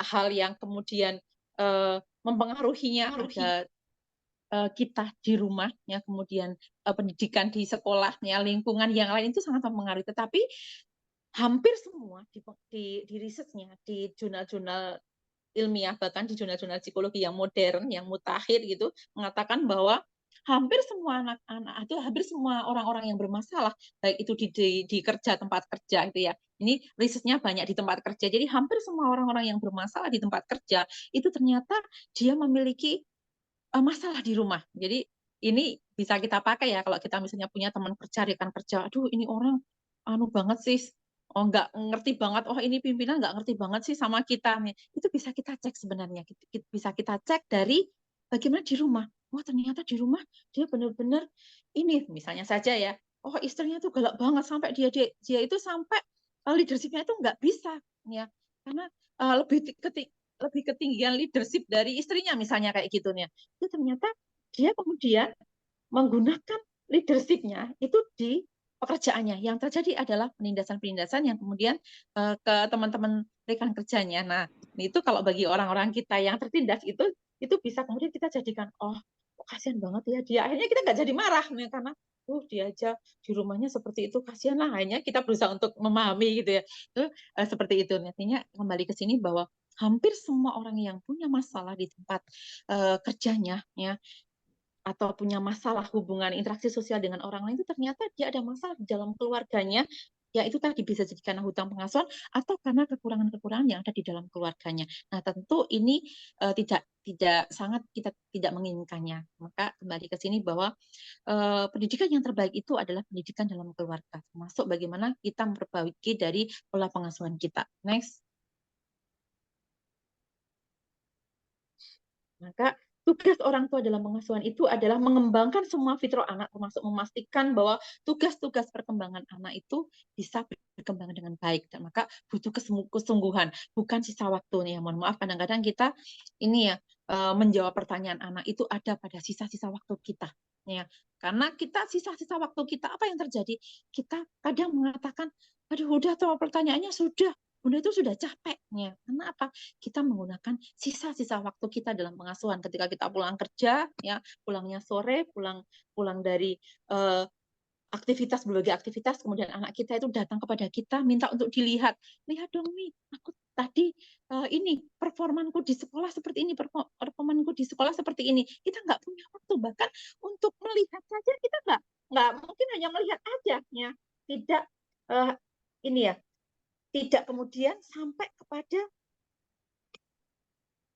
[SPEAKER 4] hal yang kemudian mempengaruhinya ada kita di rumah ya kemudian pendidikan di sekolahnya lingkungan yang lain itu sangat mempengaruhi tetapi hampir semua di risetnya di jurnal-jurnal ilmiah bahkan di jurnal-jurnal psikologi yang modern yang mutakhir gitu mengatakan bahwa hampir semua anak-anak atau hampir semua orang-orang yang bermasalah baik itu di kerja tempat kerja itu ya ini risetnya banyak di tempat kerja jadi hampir semua orang-orang yang bermasalah di tempat kerja itu ternyata dia memiliki masalah di rumah jadi ini bisa kita pakai ya kalau kita misalnya punya teman kerja rekan kerja aduh ini orang anu banget sih oh nggak ngerti banget oh ini pimpinan nggak ngerti banget sih sama kita nih itu bisa kita cek sebenarnya bisa kita cek dari bagaimana di rumah oh ternyata di rumah dia benar-benar ini misalnya saja ya oh istrinya tuh galak banget sampai dia itu sampai leadershipnya itu nggak bisa ya karena lebih ketinggian leadership dari istrinya misalnya kayak gitu nih itu ternyata dia kemudian menggunakan leadership-nya itu di pekerjaannya. Yang terjadi adalah penindasan-penindasan yang kemudian ke teman-teman rekan kerjanya. Nah, itu kalau bagi orang-orang kita yang tertindas itu bisa kemudian kita jadikan oh kasihan banget ya dia. Akhirnya kita nggak jadi marah ya, karena dia aja di rumahnya seperti itu, kasihan lah. Akhirnya kita berusaha untuk memahami gitu ya. Itu seperti itu. Artinya kembali ke sini bahwa hampir semua orang yang punya masalah di tempat kerjanya ya, atau punya masalah hubungan interaksi sosial dengan orang lain, itu ternyata dia ada masalah di dalam keluarganya, ya itu tadi bisa jadi karena hutang pengasuhan atau karena kekurangan-kekurangan yang ada di dalam keluarganya. Nah tentu ini tidak sangat kita tidak menginginkannya. Maka kembali ke sini bahwa pendidikan yang terbaik itu adalah pendidikan dalam keluarga, termasuk bagaimana kita memperbaiki dari pola pengasuhan kita. Next. Maka tugas orang tua dalam pengasuhan itu adalah mengembangkan semua fitrah anak, termasuk memastikan bahwa tugas-tugas perkembangan anak itu bisa berkembang dengan baik. Dan maka butuh kesungguhan, bukan sisa waktu nih. Mohon maaf, kadang-kadang kita ini ya menjawab pertanyaan anak itu ada pada sisa-sisa waktu kita. Ya, karena kita sisa-sisa waktu kita apa yang terjadi? Kita kadang mengatakan, aduh udah tuh pertanyaannya sudah. Bunda itu sudah capeknya. Karena apa? Kita menggunakan sisa-sisa waktu kita dalam pengasuhan. Ketika kita pulang kerja, ya pulangnya sore, pulang dari berbagai aktivitas, kemudian anak kita itu datang kepada kita minta untuk dilihat. Lihat dong nih, aku tadi ini performanku di sekolah seperti ini, performanku di sekolah seperti ini. Kita nggak punya waktu bahkan untuk melihat saja, kita nggak mungkin hanya melihat aja, ya. Tidak ini ya. Tidak kemudian sampai kepada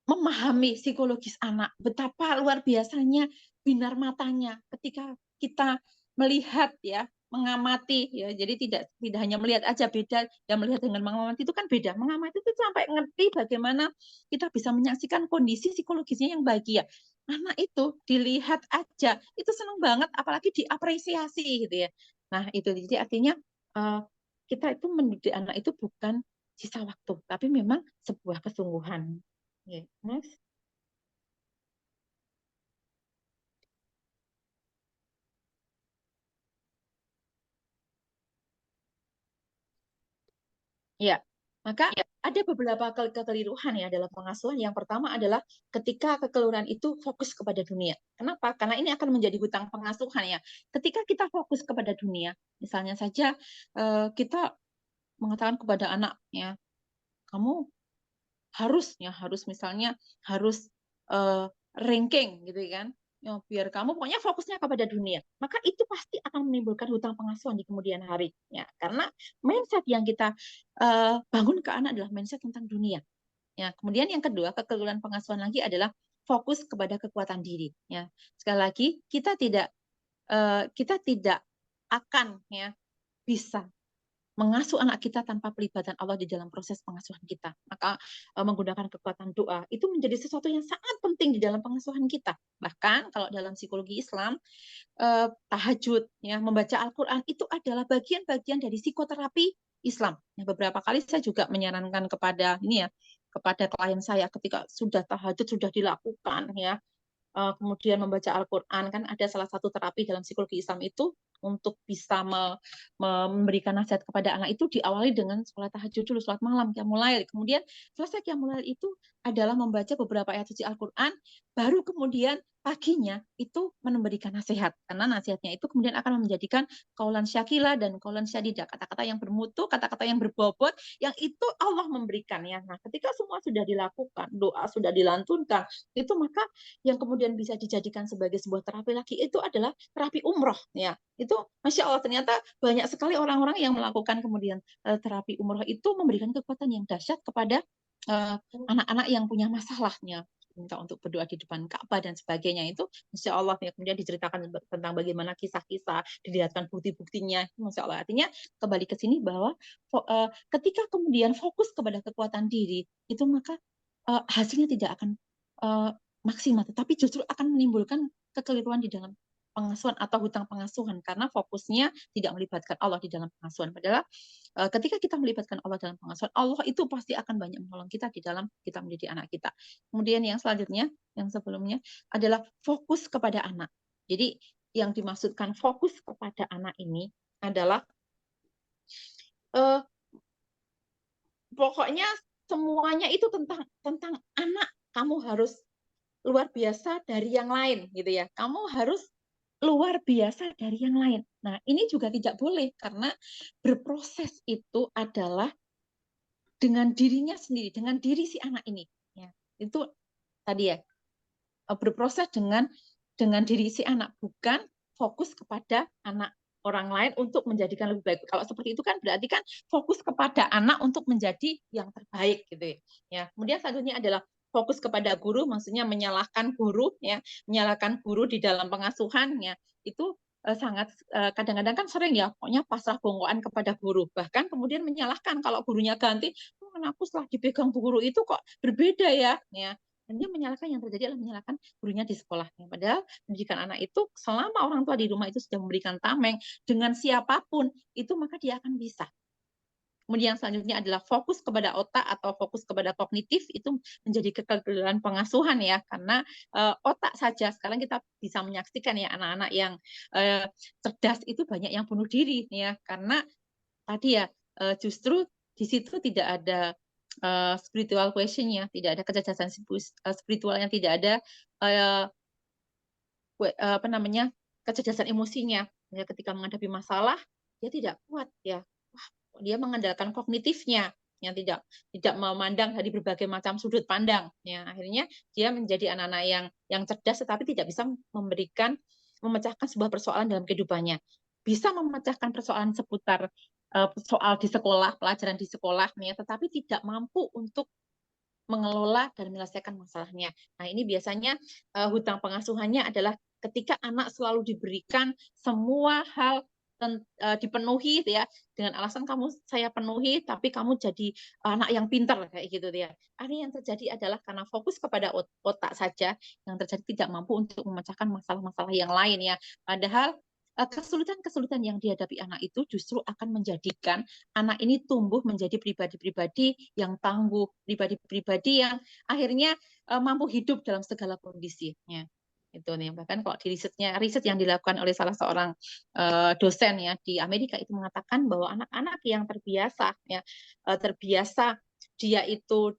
[SPEAKER 4] memahami psikologis anak, betapa luar biasanya binar matanya ketika kita melihat ya, mengamati ya. Jadi tidak hanya melihat aja, beda dan melihat dengan mengamati itu kan beda. Mengamati itu sampai ngerti bagaimana kita bisa menyaksikan kondisi psikologisnya yang bahagia. Anak itu dilihat aja itu senang banget, apalagi diapresiasi gitu ya. Nah, itu jadi artinya kita itu mendidik anak itu bukan sisa waktu, tapi memang sebuah kesungguhan. Okay, next. Ya, maka ada beberapa kekeliruan ya dalam pengasuhan. Yang pertama adalah ketika kekeliruan itu fokus kepada dunia. Kenapa? Karena ini akan menjadi hutang pengasuhan ya. Ketika kita fokus kepada dunia, misalnya saja kita mengatakan kepada anak ya, kamu harus misalnya harus ranking gitu kan. Ya, biar kamu pokoknya fokusnya kepada dunia, maka itu pasti akan menimbulkan hutang pengasuhan di kemudian hari ya, karena mindset yang kita bangun ke anak adalah mindset tentang dunia ya. Kemudian yang kedua, kekeliruan pengasuhan lagi adalah fokus kepada kekuatan diri ya. Sekali lagi kita tidak akan ya bisa mengasuh anak kita tanpa pelibatan Allah di dalam proses pengasuhan kita. Maka menggunakan kekuatan doa itu menjadi sesuatu yang sangat penting di dalam pengasuhan kita. Bahkan kalau dalam psikologi Islam, tahajud, ya, membaca Al-Quran itu adalah bagian-bagian dari psikoterapi Islam. Ya, beberapa kali saya juga menyarankan kepada kepada klien saya ketika sudah tahajud sudah dilakukan ya, kemudian membaca Al-Quran, kan ada salah satu terapi dalam psikologi Islam itu untuk bisa memberikan nasihat kepada anak itu diawali dengan sholat tahajud dulu, sholat malam, qiyamul lail. Kemudian selesai qiyamul lail itu adalah membaca beberapa ayat suci Al-Quran, baru kemudian paginya itu memberikan nasihat, karena nasihatnya itu kemudian akan menjadikan qaulan syakila dan qaulan syadida, kata-kata yang bermutu, kata-kata yang berbobot, yang itu Allah memberikan ya. Nah, ketika semua sudah dilakukan, doa sudah dilantunkan, itu maka yang kemudian bisa dijadikan sebagai sebuah terapi lagi itu adalah terapi umroh ya. Itu Masya Allah, ternyata banyak sekali orang-orang yang melakukan kemudian terapi umroh itu memberikan kekuatan yang dahsyat kepada anak-anak yang punya masalahnya, minta untuk berdoa di depan Ka'bah dan sebagainya. Itu Masya Allah ya, kemudian diceritakan tentang bagaimana kisah-kisah, dilihatkan bukti-buktinya. Masya Allah, artinya kembali ke sini bahwa ketika kemudian fokus kepada kekuatan diri itu, maka hasilnya tidak akan maksimal, tetapi justru akan menimbulkan kekeliruan di dalam pengasuhan atau hutang pengasuhan, karena fokusnya tidak melibatkan Allah di dalam pengasuhan. Padahal ketika kita melibatkan Allah dalam pengasuhan, Allah itu pasti akan banyak menolong kita di dalam kita mendidik anak kita. Kemudian yang selanjutnya, yang sebelumnya adalah fokus kepada anak. Jadi yang dimaksudkan fokus kepada anak ini adalah pokoknya semuanya itu tentang anak. Kamu harus luar biasa dari yang lain gitu ya. Kamu harus luar biasa dari yang lain. Nah, ini juga tidak boleh karena berproses itu adalah dengan dirinya sendiri, dengan diri si anak ini. Ya, itu tadi ya, berproses dengan diri si anak, bukan fokus kepada anak orang lain untuk menjadikan lebih baik. Kalau seperti itu kan berarti kan fokus kepada anak untuk menjadi yang terbaik gitu ya. Ya, kemudian selanjutnya adalah fokus kepada guru, maksudnya menyalahkan guru ya, menyalahkan guru di dalam pengasuhan ya. Itu sangat kadang-kadang kan sering ya, pokoknya pasrah bongkoan kepada guru. Bahkan kemudian menyalahkan kalau gurunya ganti, oh, anakku setelah dipegang bu guru itu kok berbeda ya. Dan dia menyalahkan, yang terjadi adalah menyalahkan gurunya di sekolahnya. Padahal pendidikan anak itu selama orang tua di rumah itu sudah memberikan tameng dengan siapapun, itu maka dia akan bisa. Kemudian selanjutnya adalah fokus kepada otak atau fokus kepada kognitif, itu menjadi kegagalan pengasuhan ya, karena otak saja sekarang kita bisa menyaksikan ya anak-anak yang cerdas itu banyak yang bunuh diri ya, karena tadi ya justru di situ tidak ada spiritual question-nya, tidak ada kecerdasan spiritual yang tidak ada apa namanya kecerdasan emosinya. Ya, ketika menghadapi masalah dia tidak kuat ya. Wah, dia mengandalkan kognitifnya yang tidak memandang dari berbagai macam sudut pandang. Ya, akhirnya dia menjadi anak-anak yang cerdas tetapi tidak bisa memecahkan sebuah persoalan dalam kehidupannya. Bisa memecahkan persoalan seputar soal di sekolah, pelajaran di sekolah, ya, tetapi tidak mampu untuk mengelola dan menyelesaikan masalahnya. Nah, ini biasanya hutang pengasuhannya adalah ketika anak selalu diberikan semua hal dipenuhi ya, dengan alasan saya penuhi tapi kamu jadi anak yang pintar kayak gitu ya. Ini yang terjadi adalah karena fokus kepada otak saja, yang terjadi tidak mampu untuk memecahkan masalah-masalah yang lain ya. Padahal kesulitan-kesulitan yang dihadapi anak itu justru akan menjadikan anak ini tumbuh menjadi pribadi-pribadi yang tangguh, pribadi-pribadi yang akhirnya mampu hidup dalam segala kondisinya. Itu nih, bahkan kalau di riset yang dilakukan oleh salah seorang dosen ya di Amerika itu mengatakan bahwa anak-anak yang terbiasa dia itu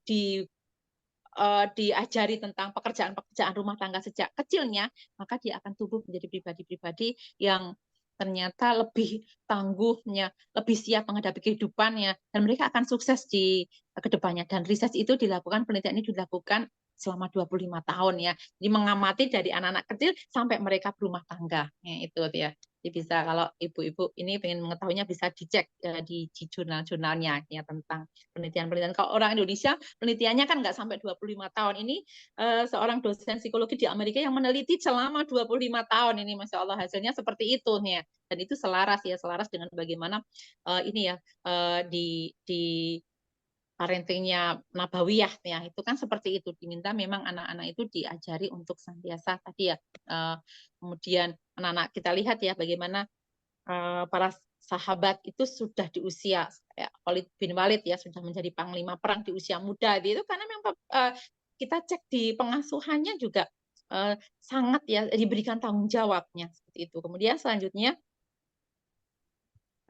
[SPEAKER 4] diajari tentang pekerjaan rumah tangga sejak kecilnya, maka dia akan tumbuh menjadi pribadi-pribadi yang ternyata lebih tangguhnya, lebih siap menghadapi kehidupannya, dan mereka akan sukses di kedepannya. Dan riset itu dilakukan, penelitian ini dilakukan selama 25 tahun ya. Jadi mengamati dari anak-anak kecil sampai mereka berumah tangga. Ya, itu ya. Jadi bisa kalau ibu-ibu ini pengen mengetahuinya bisa dicek di jurnal-jurnalnya ya tentang penelitian-penelitian. Kalau orang Indonesia penelitiannya kan nggak sampai 25 tahun. Ini seorang dosen psikologi di Amerika yang meneliti selama 25 tahun ini, Masya Allah hasilnya seperti itu nih ya. Dan itu selaras dengan bagaimana ini ya di parentingnya Nabawiyah ya, itu kan seperti itu, diminta memang anak-anak itu diajari untuk senantiasa tadi ya. Kemudian anak-anak kita lihat ya bagaimana para sahabat itu sudah di usia kayak Khalid bin Walid ya sudah menjadi panglima perang di usia muda itu karena memang kita cek di pengasuhannya juga sangat ya diberikan tanggung jawabnya seperti itu. Kemudian selanjutnya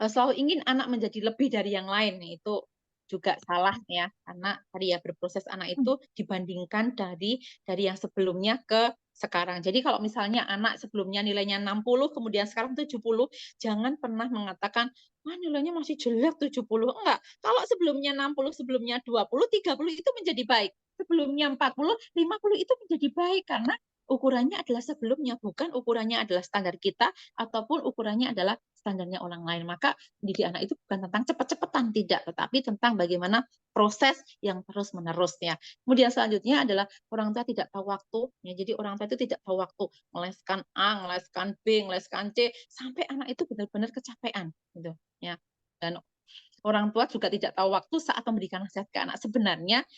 [SPEAKER 4] selalu ingin anak menjadi lebih dari yang lain, itu juga salah ya, karena tadi ya berproses anak itu dibandingkan dari yang sebelumnya ke sekarang. Jadi kalau misalnya anak sebelumnya nilainya 60 kemudian sekarang 70, jangan pernah mengatakan nilainya masih jelek 70. Enggak. Kalau sebelumnya 60, sebelumnya 20, 30 itu menjadi baik. Sebelumnya 40, 50 itu menjadi baik karena ukurannya adalah sebelumnya, bukan ukurannya adalah standar kita ataupun ukurannya adalah standarnya orang lain. Maka mendidik anak itu bukan tentang cepat-cepatan, tidak, tetapi tentang bagaimana proses yang terus-menerus ya. Kemudian selanjutnya adalah orang tua tidak tahu waktu ya. Jadi orang tua itu tidak tahu waktu, ngeleskan A, ngeleskan B, ngeleskan C sampai anak itu benar-benar kecapean gitu ya. Dan orang tua juga tidak tahu waktu saat memberikan nasihat ke anak. Sebenarnya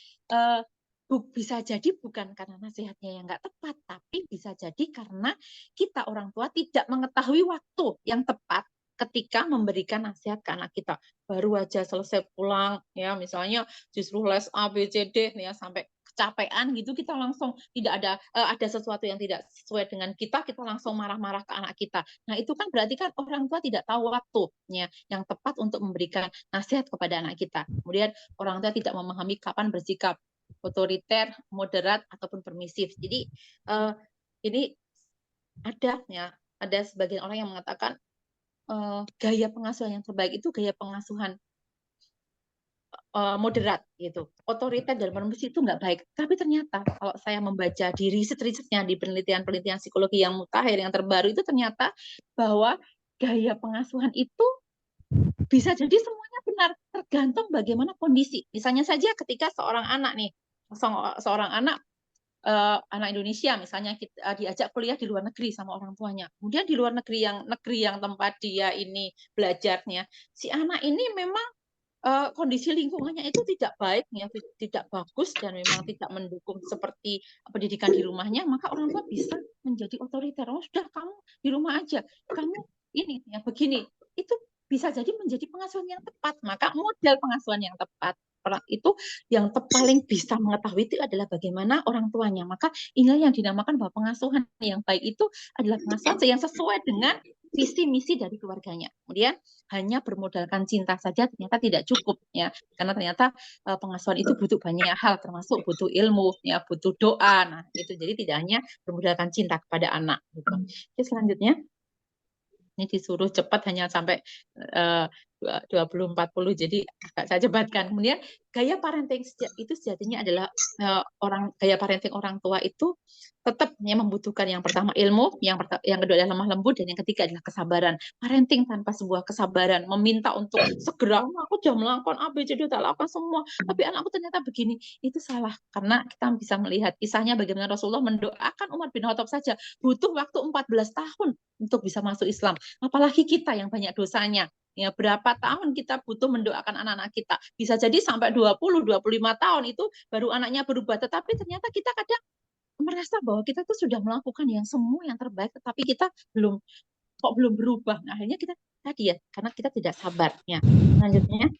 [SPEAKER 4] bisa jadi bukan karena nasihatnya yang nggak tepat, tapi bisa jadi karena kita orang tua tidak mengetahui waktu yang tepat ketika memberikan nasihat ke anak kita. Baru aja selesai pulang, ya misalnya justru les A, B, C, D, ya sampai kecapean gitu, kita langsung tidak ada sesuatu yang tidak sesuai dengan kita langsung marah-marah ke anak kita. Nah itu kan berarti kan orang tua tidak tahu waktunya yang tepat untuk memberikan nasihat kepada anak kita. Kemudian orang tua tidak memahami kapan bersikap otoriter, moderat, ataupun permisif. Jadi ini ada sebagian orang yang mengatakan gaya pengasuhan yang terbaik itu gaya pengasuhan moderat gitu. Otoriter dan permisif itu nggak baik. Tapi ternyata kalau saya membaca di riset-risetnya, di penelitian-penelitian psikologi yang mutakhir yang terbaru itu ternyata bahwa gaya pengasuhan itu bisa jadi semuanya benar, tergantung bagaimana kondisi. Misalnya saja ketika seorang anak nih, seorang anak Indonesia misalnya diajak kuliah di luar negeri sama orang tuanya. Kemudian di luar negeri yang tempat dia ini belajarnya, si anak ini memang kondisi lingkungannya itu tidak baik, ya, tidak bagus dan memang tidak mendukung seperti pendidikan di rumahnya, maka orang tua bisa menjadi otoriter. Oh, sudah kamu di rumah aja, kamu ini ya begini. Itu bisa jadi menjadi pengasuhan yang tepat. Maka model pengasuhan yang tepat itu yang paling bisa mengetahui itu adalah bagaimana orang tuanya. Maka inilah yang dinamakan bahwa pengasuhan yang baik itu adalah pengasuhan yang sesuai dengan visi misi dari keluarganya. Kemudian hanya bermodalkan cinta saja ternyata tidak cukup ya, karena ternyata pengasuhan itu butuh banyak hal, termasuk butuh ilmu ya, butuh doa. Nah itu jadi tidak hanya bermodalkan cinta kepada anak gitu. Oke, selanjutnya ini disuruh cepat hanya sampai 20-40, jadi agak saya cepatkan. Kemudian gaya parenting itu sejatinya adalah gaya parenting orang tua itu tetap membutuhkan yang pertama ilmu, yang kedua adalah lemah lembut, dan yang ketiga adalah kesabaran. Parenting tanpa sebuah kesabaran, meminta untuk segera, aku sudah melakukan A, B, C, D, lakukan semua, tapi anakku ternyata begini, itu salah. Karena kita bisa melihat kisahnya bagaimana Rasulullah mendoakan Umar bin Khattab saja butuh waktu 14 tahun untuk bisa masuk Islam. Apalagi kita yang banyak dosanya. Ya, berapa tahun kita butuh mendoakan anak-anak kita. Bisa jadi sampai 20-25 tahun itu baru anaknya berubah. Tetapi ternyata kita kadang merasa bahwa kita tuh sudah melakukan yang semua yang terbaik, tetapi kita belum berubah. Nah, akhirnya kita tadi ya, karena kita tidak sabar. Ya. Selanjutnya.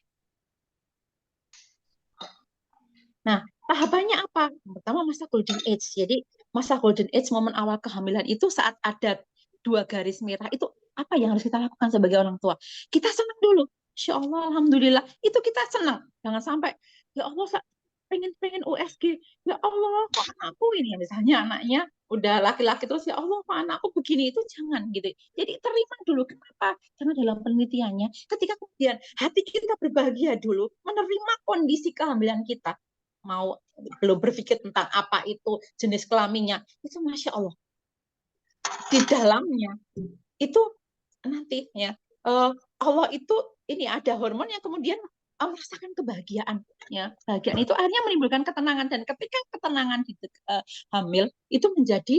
[SPEAKER 4] Nah, tahapannya apa? Pertama masa golden age. Jadi masa golden age, momen awal kehamilan itu saat ada 2 garis merah itu apa yang harus kita lakukan sebagai orang tua? Kita senang dulu. Insya Allah, alhamdulillah. Itu kita senang. Jangan sampai, ya Allah, pengen USG. Ya Allah, kok anakku ini, misalnya anaknya udah laki-laki terus, ya Allah, kok anakku begini, itu jangan gitu. Jadi terima dulu. Kenapa? Karena dalam penelitiannya, ketika kemudian hati kita berbahagia dulu, menerima kondisi kehamilan kita, mau belum berpikir tentang apa itu jenis kelaminnya, itu Masya Allah. Di dalamnya itu nanti ya Allah itu ini ada hormon yang kemudian merasakan kebahagiaan ya. Kebahagiaan itu akhirnya menimbulkan ketenangan, dan ketika ketenangan di hamil itu menjadi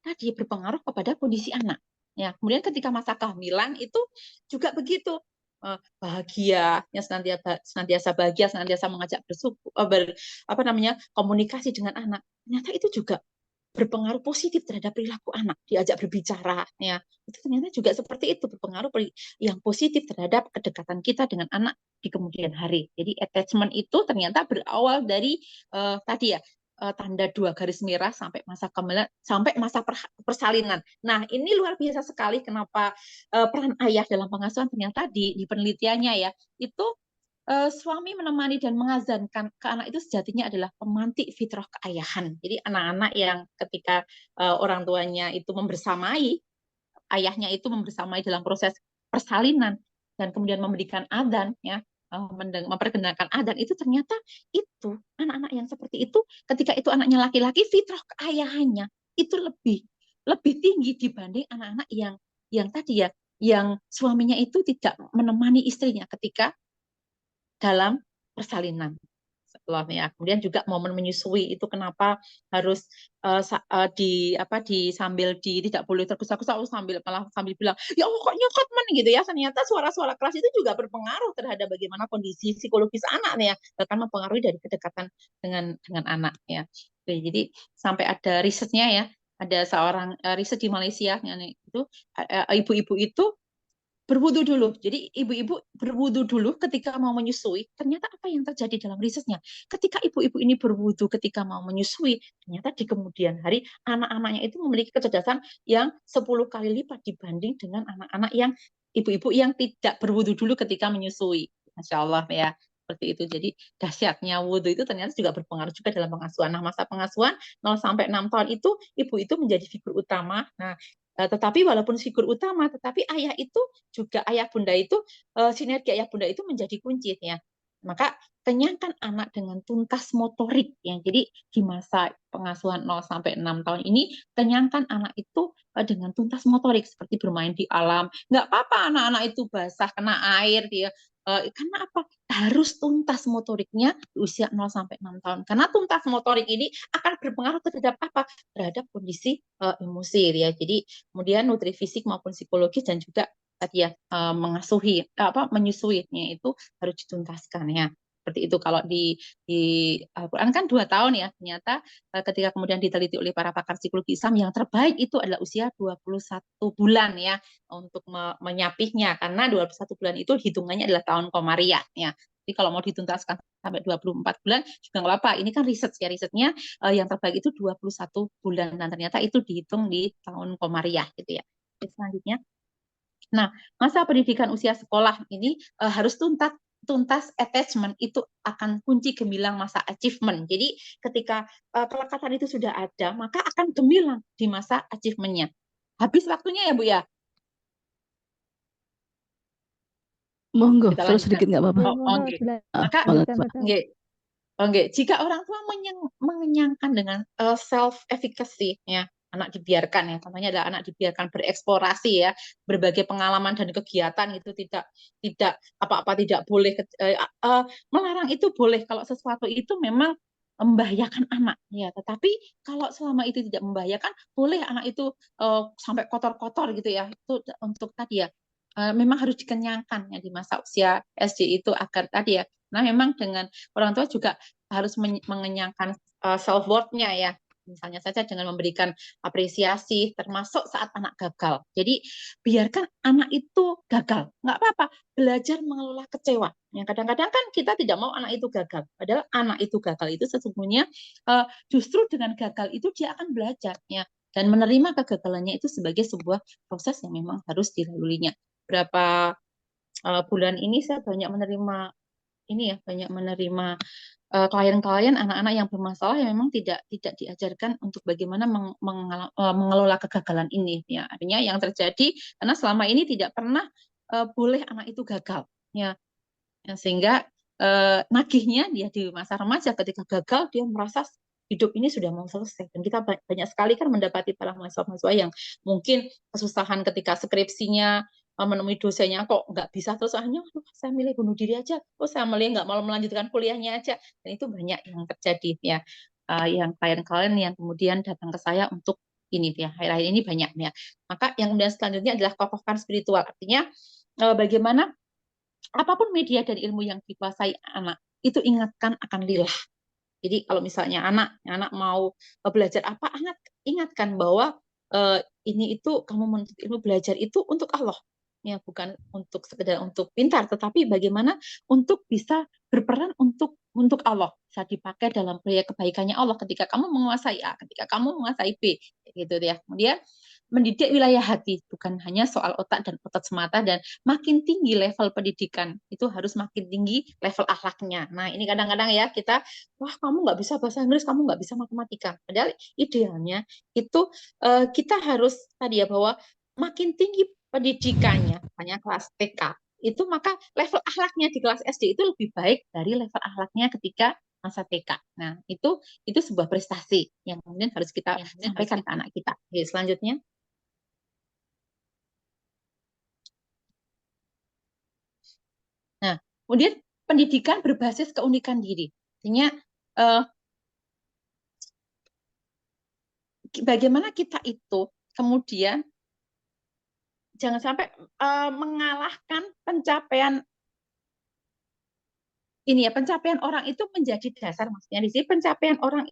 [SPEAKER 4] tadi berpengaruh kepada kondisi anak ya. Kemudian ketika masa kehamilan itu juga begitu, bahagia ya, senantiasa bahagia, senantiasa mengajak komunikasi dengan anak. Ternyata itu juga berpengaruh positif terhadap perilaku anak, diajak berbicara ya, itu ternyata juga seperti itu, berpengaruh yang positif terhadap kedekatan kita dengan anak di kemudian hari. Jadi attachment itu ternyata berawal dari tadi ya, tanda 2 garis merah sampai masa kehamilan, sampai masa persalinan. Nah ini luar biasa sekali kenapa peran ayah dalam pengasuhan ternyata di penelitiannya ya, itu suami menemani dan mengazankan ke anak itu sejatinya adalah pemantik fitrah keayahan. Jadi anak-anak yang ketika orang tuanya itu membersamai, ayahnya itu membersamai dalam proses persalinan dan kemudian memberikan adzan ya, memperkenalkan adzan, itu ternyata itu anak-anak yang seperti itu, ketika itu anaknya laki-laki, fitrah keayahannya itu lebih tinggi dibanding anak-anak yang tadi ya, yang suaminya itu tidak menemani istrinya ketika dalam persalinan. Ya. Kemudian juga momen menyusui itu kenapa harus sambil tidak boleh tergesa-gesa sambil bilang ya Allah kok nyokot men gitu ya. Ternyata suara-suara keras itu juga berpengaruh terhadap bagaimana kondisi psikologis anak ya, bahkan mempengaruhi dari kedekatan dengan anak ya. Jadi sampai ada risetnya ya, ada seorang riset di Malaysia itu ibu-ibu itu berwudu dulu. Jadi ibu-ibu berwudu dulu ketika mau menyusui. Ternyata apa yang terjadi dalam risetnya? Ketika ibu-ibu ini berwudu ketika mau menyusui, ternyata di kemudian hari anak-anaknya itu memiliki kecerdasan yang 10 kali lipat dibanding dengan anak-anak yang ibu-ibu yang tidak berwudu dulu ketika menyusui. Masya Allah ya. seperti itu. Jadi dahsyatnya wudhu itu ternyata juga berpengaruh juga dalam pengasuhan. Nah, masa pengasuhan 0 sampai 6 tahun itu ibu itu menjadi figur utama. Nah, tetapi walaupun figur utama, tetapi ayah itu juga ayah bunda itu sinergi ayah bunda itu menjadi kunci ya. Maka kenyangkan anak dengan tuntas motorik ya. Jadi di masa pengasuhan 0 sampai 6 tahun ini kenyangkan anak itu dengan tuntas motorik seperti bermain di alam. Nggak apa-apa anak-anak itu basah kena air dia. Karena apa? Harus tuntas motoriknya di usia 0 sampai 6 tahun. Karena tuntas motorik ini akan berpengaruh terhadap apa? Terhadap kondisi emosi ya. Jadi kemudian nutri fisik maupun psikologis dan juga tadi ya mengasuhi menyusuinya itu harus dituntaskan ya. Seperti itu kalau di Al-Quran kan 2 tahun ya. Ternyata ketika kemudian diteliti oleh para pakar psikologi Islam yang terbaik itu adalah usia 21 bulan ya untuk menyapihnya karena 21 bulan itu hitungannya adalah tahun Komariah ya. Jadi kalau mau dituntaskan sampai 24 bulan juga nggak apa-apa. Ini kan risetnya yang terbaik itu 21 bulan dan ternyata itu dihitung di tahun Komariah gitu ya. Selanjutnya. Nah, masa pendidikan usia sekolah ini harus tuntas attachment itu akan kunci gemilang masa achievement. Jadi ketika kelekatan itu sudah ada, maka akan gemilang di masa achievementnya. Habis waktunya ya Bu ya.
[SPEAKER 5] Monggo,
[SPEAKER 4] Kita
[SPEAKER 5] terus
[SPEAKER 4] lanjutkan.
[SPEAKER 5] sedikit nggak apa-apa.
[SPEAKER 4] Oke. Maka jika orang tua mengenyangkan dengan self efficacy ya, anak dibiarkan ya, contohnya adalah anak dibiarkan bereksplorasi ya, berbagai pengalaman dan kegiatan itu tidak apa-apa tidak boleh melarang itu boleh kalau sesuatu itu memang membahayakan anak ya, tetapi kalau selama itu tidak membahayakan boleh anak itu sampai kotor-kotor gitu ya, itu untuk tadi ya memang harus dikenyangkan ya di masa usia SD itu agar tadi ya. Nah, memang dengan orang tua juga harus mengenyangkan self worth-nya ya. Misalnya saja dengan memberikan apresiasi termasuk saat anak gagal. Jadi biarkan anak itu gagal, nggak apa-apa. Belajar mengelola kecewa. Yang kadang-kadang kan kita tidak mau anak itu gagal. Padahal anak itu gagal itu sesungguhnya justru dengan gagal itu dia akan belajar ya dan menerima kegagalannya itu sebagai sebuah proses yang memang harus dilaluinya. Berapa bulan ini saya banyak menerima klien-klien anak-anak yang bermasalah yang memang tidak diajarkan untuk bagaimana mengelola kegagalan ini ya. Artinya yang terjadi karena selama ini tidak pernah boleh anak itu gagal ya. Sehingga nagihnya dia di masa remaja ketika gagal dia merasa hidup ini sudah mau selesai. Dan kita banyak sekali kan mendapati para mahasiswa-mahasiswa yang mungkin kesusahan ketika skripsinya menemui dosennya kok nggak bisa terus akhirnya saya milih bunuh diri aja, saya milih nggak mau melanjutkan kuliahnya aja, dan itu banyak yang terjadi ya, yang klien-klien yang kemudian datang ke saya untuk ini ya, akhir-akhir ini banyak ya. Maka yang kemudian selanjutnya adalah kokohkan spiritual, artinya bagaimana apapun media dan ilmu yang dikuasai anak itu ingatkan akan lillah. Jadi kalau misalnya anak mau belajar apa, anak ingatkan bahwa ini itu kamu menuntut ilmu belajar itu untuk Allah. Ya, bukan untuk sekedar untuk pintar, tetapi bagaimana untuk bisa berperan untuk Allah, bisa dipakai dalam proyek kebaikannya Allah ketika kamu menguasai A, ketika kamu menguasai B, gitu ya. Kemudian mendidik wilayah hati, bukan hanya soal otak dan otot semata, dan makin tinggi level pendidikan itu harus makin tinggi level akhlaknya. Nah, ini kadang-kadang ya kita, wah kamu nggak bisa bahasa Inggris, kamu nggak bisa matematika. Padahal idealnya itu kita harus tadi ya bahwa makin tinggi pendidikannya, hanya kelas TK, itu maka level akhlaknya di kelas SD itu lebih baik dari level akhlaknya ketika masa TK. Nah, itu sebuah prestasi yang kemudian harus kita sampaikan ke anak kita. Oke, selanjutnya. Nah, kemudian pendidikan berbasis keunikan diri. Artinya bagaimana kita itu kemudian jangan sampai mengalahkan pencapaian ini ya, pencapaian orang itu menjadi dasar, maksudnya di sini pencapaian orang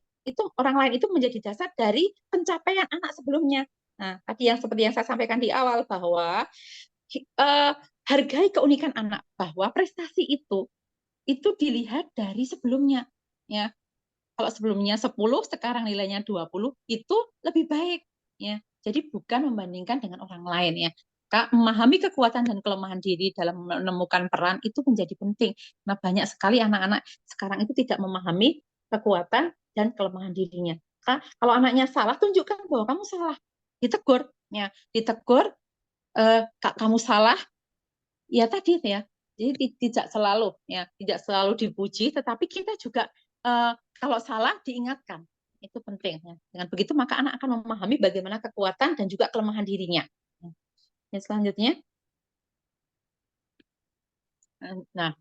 [SPEAKER 4] lain itu menjadi dasar dari pencapaian anak sebelumnya. Nah, tadi yang seperti yang saya sampaikan di awal bahwa hargai keunikan anak, bahwa prestasi itu dilihat dari sebelumnya ya. Kalau sebelumnya 10, sekarang nilainya 20, itu lebih baik ya. Jadi bukan membandingkan dengan orang lain ya. Kak, memahami kekuatan dan kelemahan diri dalam menemukan peran itu menjadi penting. Nah, banyak sekali anak-anak sekarang itu tidak memahami kekuatan dan kelemahan dirinya. Kak, kalau anaknya salah, tunjukkan bahwa kamu salah. Ditegur, ya, ditegur, Kak, kamu salah, ya tadi ya. Jadi tidak selalu, ya, tidak selalu dipuji, tetapi kita juga kalau salah diingatkan. Itu penting. Ya. Dengan begitu maka anak akan memahami bagaimana kekuatan dan juga kelemahan dirinya. Yang selanjutnya, nah,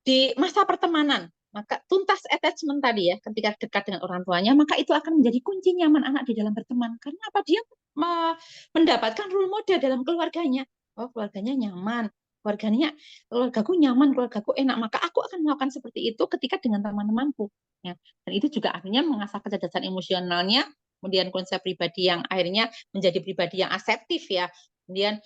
[SPEAKER 4] di masa pertemanan, maka tuntas attachment tadi ya, ketika dekat dengan orang tuanya, maka itu akan menjadi kunci nyaman anak di dalam berteman. Karena apa? Dia mendapatkan role model dalam keluarganya. Oh, keluarganya nyaman, keluargaku nyaman, keluargaku enak, maka aku akan melakukan seperti itu ketika dengan teman-temanku. Ya. Dan itu juga akhirnya mengasah kecerdasan emosionalnya, kemudian konsep pribadi yang akhirnya menjadi pribadi yang aseptif ya. Kemudian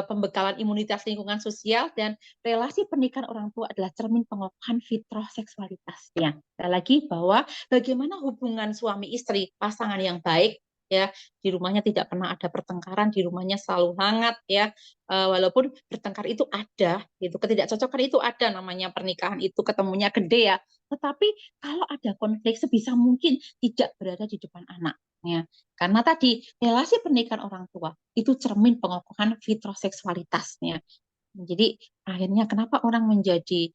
[SPEAKER 4] pembekalan imunitas lingkungan sosial dan relasi pernikahan orang tua adalah cermin pengokohan fitrah seksualitasnya. Sekali lagi bahwa bagaimana hubungan suami istri, pasangan yang baik ya, di rumahnya tidak pernah ada pertengkaran, di rumahnya selalu hangat ya. Walaupun bertengkar itu ada, gitu. Ketidakcocokan itu ada, namanya pernikahan itu ketemunya gede ya. Tetapi kalau ada konflik sebisa mungkin tidak berada di depan anak. Ya. Karena tadi relasi pernikahan orang tua itu cermin pengokohan fitrah seksualitasnya. Jadi akhirnya kenapa orang menjadi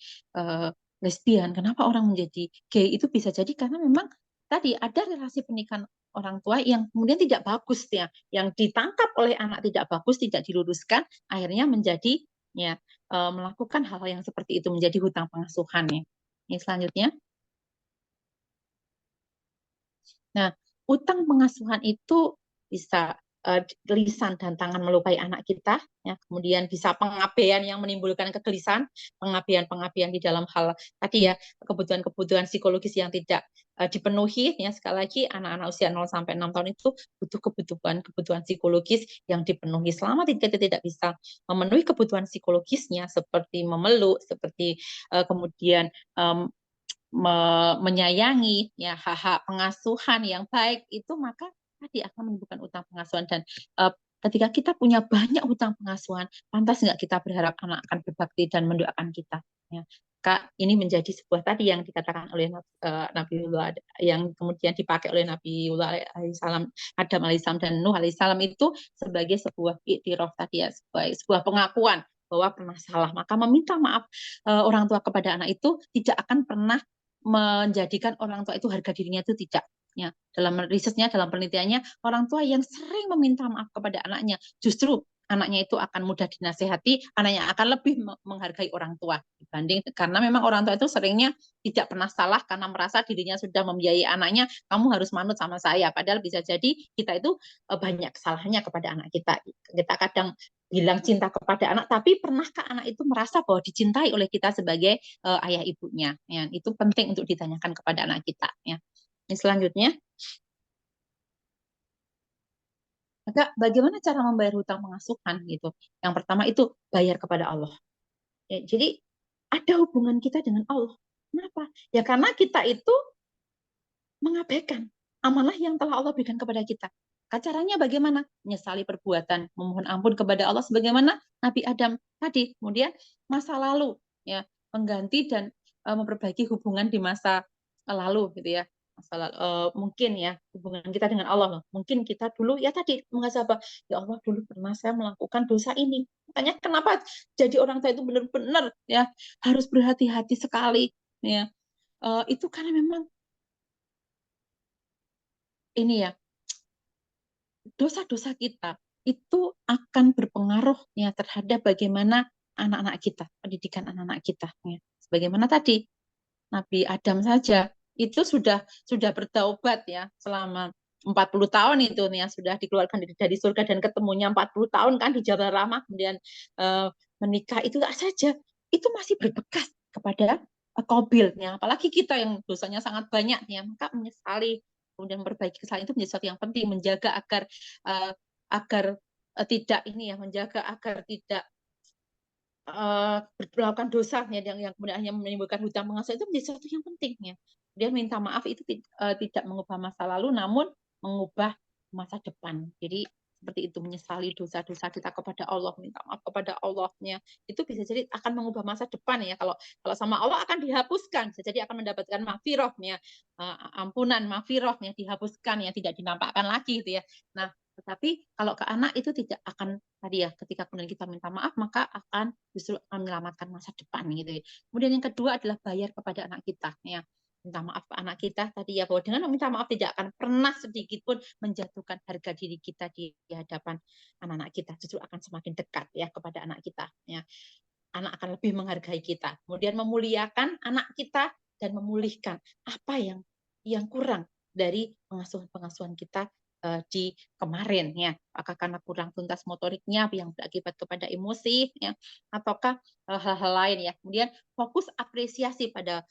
[SPEAKER 4] lesbian, kenapa orang menjadi gay itu bisa jadi karena memang tadi ada relasi pernikahan orang tua yang kemudian tidak bagus ya, yang ditangkap oleh anak tidak bagus, tidak diluruskan, akhirnya menjadi ya melakukan hal-hal yang seperti itu, menjadi hutang pengasuhan ya. Yang selanjutnya. Nah, utang pengasuhan itu bisa lisan dan tangan melukai anak kita, ya. Kemudian bisa pengabaian yang menimbulkan kegelisahan, pengabaian di dalam hal tadi ya, kebutuhan-kebutuhan psikologis yang tidak dipenuhi, ya. Sekali lagi anak-anak usia 0 sampai 6 tahun itu butuh kebutuhan psikologis yang dipenuhi. Selama kita tidak bisa memenuhi kebutuhan psikologisnya seperti memeluk, seperti kemudian menyayangi ya hak-hak pengasuhan yang baik itu, maka tadi akan menimbulkan utang pengasuhan. Dan ketika kita punya banyak utang pengasuhan, pantas nggak kita berharap anak akan berbakti dan mendoakan kita ya. Kak, ini menjadi sebuah tadi yang dikatakan oleh Nabiullah, yang kemudian dipakai oleh Nabiullah alaihissalam, Adam alaihissalam dan Nuh alaihissalam itu sebagai sebuah iktiraf tadi ya, sebuah pengakuan bahwa pernah salah, maka meminta maaf orang tua kepada anak itu tidak akan pernah menjadikan orang tua itu harga dirinya itu tidak. Ya, dalam risetnya, dalam penelitiannya, orang tua yang sering meminta maaf kepada anaknya, justru anaknya itu akan mudah dinasehati, anaknya akan lebih menghargai orang tua dibanding, karena memang orang tua itu seringnya tidak pernah salah karena merasa dirinya sudah membiayai anaknya, kamu harus manut sama saya, padahal bisa jadi kita itu banyak kesalahannya kepada anak kita. Kita kadang bilang cinta kepada anak, tapi pernahkah anak itu merasa bahwa dicintai oleh kita sebagai ayah ibunya? Ya, itu penting untuk ditanyakan kepada anak kita. Ya. Yang selanjutnya, maka bagaimana cara membayar hutang pengasuhan gitu? Yang pertama itu bayar kepada Allah. Ya, jadi ada hubungan kita dengan Allah. Kenapa? Ya karena kita itu mengabaikan amanah yang telah Allah berikan kepada kita. Caranya bagaimana? Menyesali perbuatan, memohon ampun kepada Allah sebagaimana Nabi Adam tadi. Kemudian masa lalu, ya, mengganti dan memperbaiki hubungan di masa lalu, gitu ya. Mungkin ya hubungan kita dengan Allah. Mungkin kita dulu ya tadi muhasabah, ya Allah dulu pernah saya melakukan dosa ini. Makanya kenapa jadi orang tua itu benar-benar ya harus berhati-hati sekali, ya. Itu karena memang ini ya, dosa-dosa kita itu akan berpengaruh ya terhadap bagaimana anak-anak kita, pendidikan anak-anak kita. Ya. Sebagaimana tadi Nabi Adam saja itu sudah bertaubat ya selama 40 tahun itu ya, sudah dikeluarkan dari surga dan ketemunya 40 tahun kan di Jabal Rahmah, kemudian menikah itu saja itu masih berbekas kepada Qabil ya. Apalagi kita yang dosanya sangat banyak ya, maka menyesali kemudian memperbaiki kesalahan itu menjadi sesuatu yang penting, menjaga agar tidak ini ya, menjaga agar tidak melakukan dosa ya, yang kemudian hanya menimbulkan hutang pengasuhan itu menjadi sesuatu yang penting ya. Dia minta maaf itu tidak mengubah masa lalu, namun mengubah masa depan. Jadi seperti itu, menyesali dosa-dosa kita kepada Allah, minta maaf kepada Allahnya, itu bisa jadi akan mengubah masa depan ya. Kalau sama Allah akan dihapuskan, bisa jadi akan mendapatkan maghfirahnya, ampunan maghfirahnya dihapuskan ya, tidak dinampakkan lagi gitu ya. Nah, tetapi kalau ke anak itu tidak akan tadi ya, ketika kemudian kita minta maaf maka akan justru akan menyelamatkan masa depan gitu ya. Kemudian yang kedua adalah bayar kepada anak kita ya. Minta maaf ke anak kita tadi ya, bahwa dengan meminta maaf tidak akan pernah sedikit pun menjatuhkan harga diri kita di hadapan anak-anak kita, justru akan semakin dekat ya kepada anak kita ya. Anak akan lebih menghargai kita, kemudian memuliakan anak kita dan memulihkan apa yang kurang dari pengasuhan kita di kemarin ya, apakah karena kurang tuntas motoriknya yang berakibat kepada emosi ya, ataukah hal-hal lain ya. Kemudian fokus apresiasi pada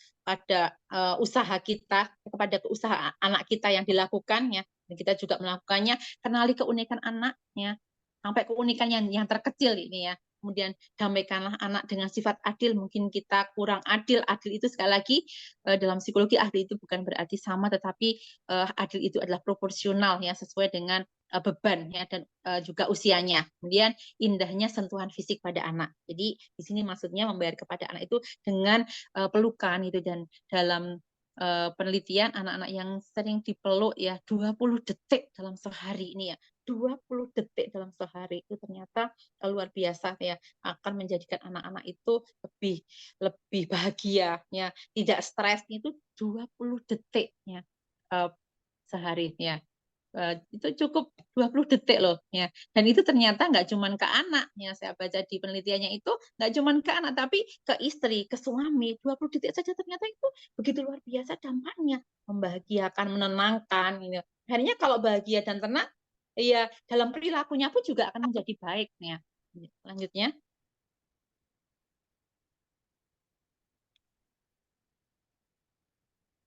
[SPEAKER 4] usaha kita, kepada usaha anak kita yang dilakukan ya, dan kita juga melakukannya. Kenali keunikan anaknya sampai keunikan yang terkecil ini ya. Kemudian damaikanlah anak dengan sifat adil. Mungkin kita kurang adil. Adil itu sekali lagi dalam psikologi, adil itu bukan berarti sama, tetapi adil itu adalah proporsional ya, sesuai dengan beban ya, dan juga usianya. Kemudian indahnya sentuhan fisik pada anak. Jadi di sini maksudnya membayar kepada anak itu dengan pelukan itu, dan dalam penelitian anak-anak yang sering dipeluk ya 20 detik dalam sehari ini ya, 20 detik dalam sehari itu ternyata luar biasa ya, akan menjadikan anak-anak itu lebih bahagia ya, tidak stres. Itu 20 detik ya sehari ya. Itu cukup 20 detik loh ya, dan itu ternyata nggak cuma ke anak ya, saya baca di penelitiannya itu nggak cuma ke anak tapi ke istri, ke suami. 20 detik saja ternyata itu begitu luar biasa dampaknya, membahagiakan, menenangkan gitu. Akhirnya kalau bahagia dan tenang ya, dalam perilakunya pun juga akan menjadi baik ya. Selanjutnya,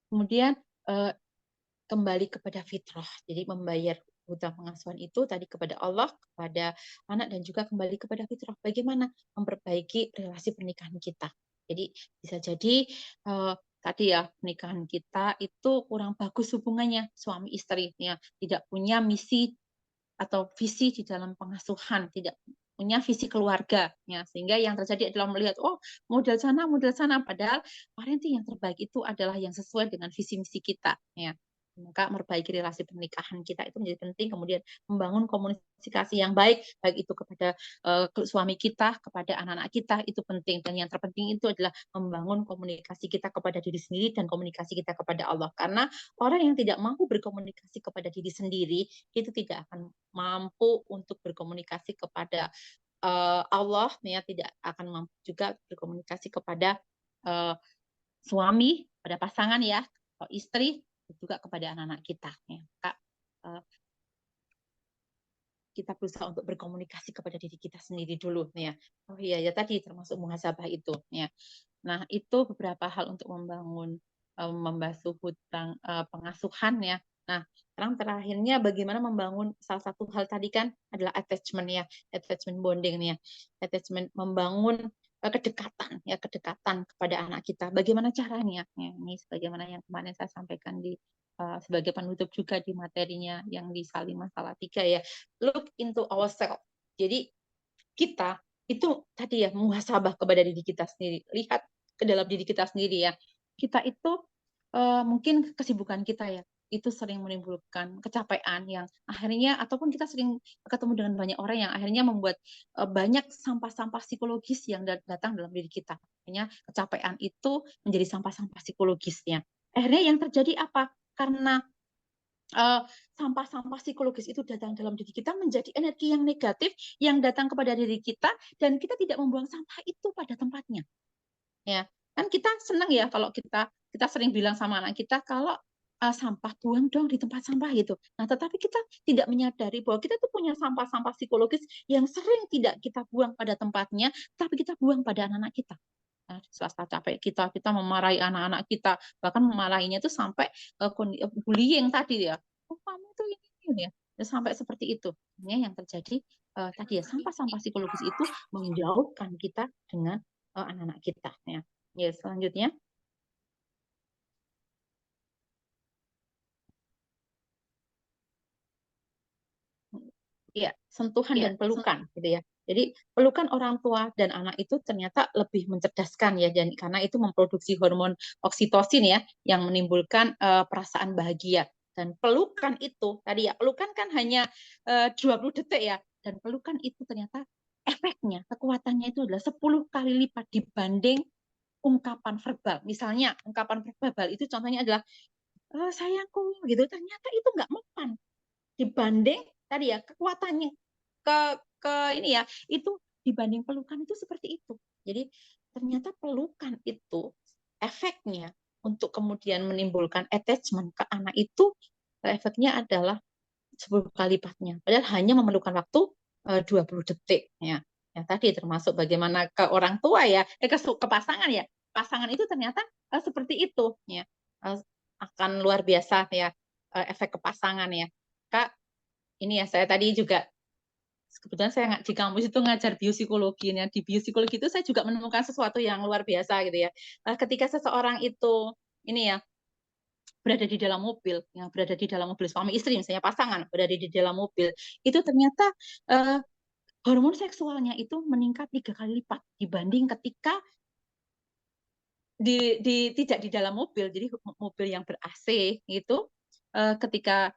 [SPEAKER 4] kemudian kembali kepada fitrah. Jadi membayar hutang pengasuhan itu tadi kepada Allah, kepada anak, dan juga kembali kepada fitrah. Bagaimana memperbaiki relasi pernikahan kita. Jadi bisa jadi tadi ya, pernikahan kita itu kurang bagus hubungannya suami istri ya, tidak punya misi atau visi di dalam pengasuhan, tidak punya visi keluarga ya, sehingga yang terjadi adalah melihat model sana, padahal parenting yang terbaik itu adalah yang sesuai dengan visi misi kita ya. Maka memperbaiki relasi pernikahan kita itu menjadi penting. Kemudian membangun komunikasi yang baik itu kepada suami kita, kepada anak-anak kita, itu penting. Dan yang terpenting itu adalah membangun komunikasi kita kepada diri sendiri dan komunikasi kita kepada Allah. Karena orang yang tidak mampu berkomunikasi kepada diri sendiri itu tidak akan mampu untuk berkomunikasi kepada Allah ya, tidak akan mampu juga berkomunikasi kepada suami, pada pasangan ya, atau istri, juga kepada anak-anak kita ya. Maka kita berusaha untuk berkomunikasi kepada diri kita sendiri dulu ya. Oh iya ya, tadi termasuk muhasabah itu ya. Nah, itu beberapa hal untuk membangun membasuh hutang pengasuhan ya. Nah, sekarang terakhirnya bagaimana membangun, salah satu hal tadi kan adalah attachment ya, attachment bonding ya. Attachment, membangun kedekatan ya, kedekatan kepada anak kita. Bagaimana caranya? Ya, ini sebagaimana yang kemarin saya sampaikan di sebagai penutup juga di materinya yang di Salimah Salatiga ya. Look into ourselves. Jadi kita itu tadi ya, muhasabah kepada diri kita sendiri. Lihat ke dalam diri kita sendiri ya. Kita itu mungkin kesibukan kita ya, itu sering menimbulkan kecapean yang akhirnya, ataupun kita sering ketemu dengan banyak orang yang akhirnya membuat banyak sampah-sampah psikologis yang datang dalam diri kita. Akhirnya kecapean itu menjadi sampah-sampah psikologisnya. Akhirnya yang terjadi apa? Karena sampah-sampah psikologis itu datang dalam diri kita, menjadi energi yang negatif yang datang kepada diri kita, dan kita tidak membuang sampah itu pada tempatnya. Ya, kan kita senang ya kalau kita sering bilang sama anak kita, kalau sampah buang dong di tempat sampah gitu. Nah, tetapi kita tidak menyadari bahwa kita tuh punya sampah-sampah psikologis yang sering tidak kita buang pada tempatnya, tapi kita buang pada anak-anak kita. Nah, selasa capek kita memarahi anak-anak kita, bahkan memarahinya itu sampai bullying tadi ya. Kamu tuh ini ya, sampai seperti itu. Ini yang terjadi tadi ya, sampah-sampah psikologis itu menjauhkan kita dengan anak-anak kita ya. Ya, selanjutnya. Ya, sentuhan dan pelukan gitu ya. Jadi pelukan orang tua dan anak itu ternyata lebih mencerdaskan ya, dan karena itu memproduksi hormon oksitosin ya yang menimbulkan perasaan bahagia. Dan pelukan itu tadi ya, pelukan kan hanya 20 detik ya, dan pelukan itu ternyata efeknya, kekuatannya itu adalah 10 kali lipat dibanding ungkapan verbal. Misalnya ungkapan verbal itu contohnya adalah sayangku gitu, ternyata itu nggak mempan dibanding tadi ya kekuatannya ke ini ya, itu dibanding pelukan itu seperti itu. Jadi ternyata pelukan itu efeknya untuk kemudian menimbulkan attachment ke anak itu efeknya adalah 10 kali lipatnya. Padahal hanya memerlukan waktu 20 detik ya. Yang tadi termasuk bagaimana ke orang tua ya, ke pasangan ya. Pasangan itu ternyata seperti itu ya. Akan luar biasa ya efek ke pasangan ya. Kak, ini ya saya tadi juga kebetulan saya di kampus itu ngajar biopsikologi ya. Di biopsikologi itu saya juga menemukan sesuatu yang luar biasa gitu ya. Ketika seseorang itu ini ya berada di dalam mobil, yang berada di dalam mobil suami istri misalnya pasangan berada di dalam mobil, itu ternyata hormon seksualnya itu meningkat 3 kali lipat dibanding ketika tidak di dalam mobil. Jadi mobil yang ber-AC itu ketika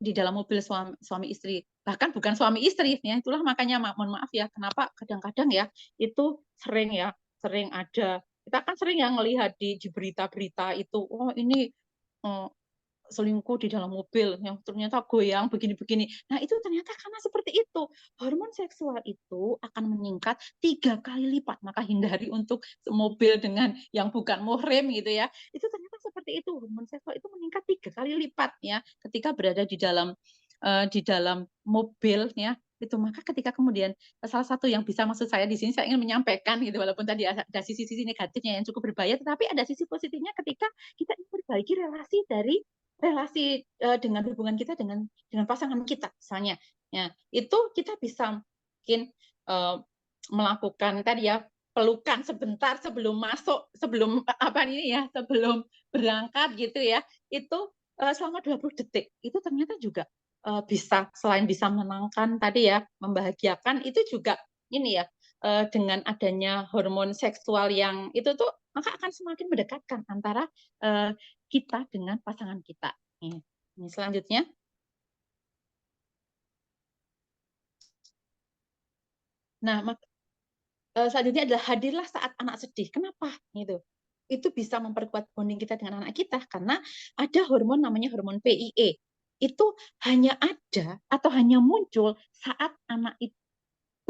[SPEAKER 4] di dalam mobil suami istri, bahkan bukan suami istri ya, itulah makanya mohon maaf ya, kenapa kadang-kadang ya itu sering ada, kita kan sering yang melihat di berita-berita itu, oh ini selingkuh di dalam mobil yang ternyata goyang begini-begini. Nah itu ternyata karena seperti itu, hormon seksual itu akan meningkat 3 kali lipat, maka hindari untuk mobil dengan yang bukan muhrim gitu ya. Itu ternyata seperti itu, hormon seksual itu meningkat 3 kali lipat ya ketika berada di dalam mobil ya. Itu maka ketika kemudian salah satu yang bisa maksud saya di sini, saya ingin menyampaikan gitu, walaupun tadi ada sisi-sisi negatifnya yang cukup berbahaya, tetapi ada sisi positifnya ketika kita ingin memperbaiki relasi dengan hubungan kita dengan pasangan kita misalnya ya, itu kita bisa mungkin melakukan tadi ya pelukan sebentar sebelum sebelum berangkat gitu ya, itu selama 20 detik itu ternyata juga bisa, selain bisa menenangkan tadi ya, membahagiakan, itu juga ini ya dengan adanya hormon seksual yang itu tuh, maka akan semakin mendekatkan antara kita dengan pasangan kita. Ini selanjutnya. Nah, selanjutnya adalah hadirlah saat anak sedih. Kenapa? Itu bisa memperkuat bonding kita dengan anak kita karena ada hormon namanya hormon PIE. Itu hanya ada atau hanya muncul saat anak itu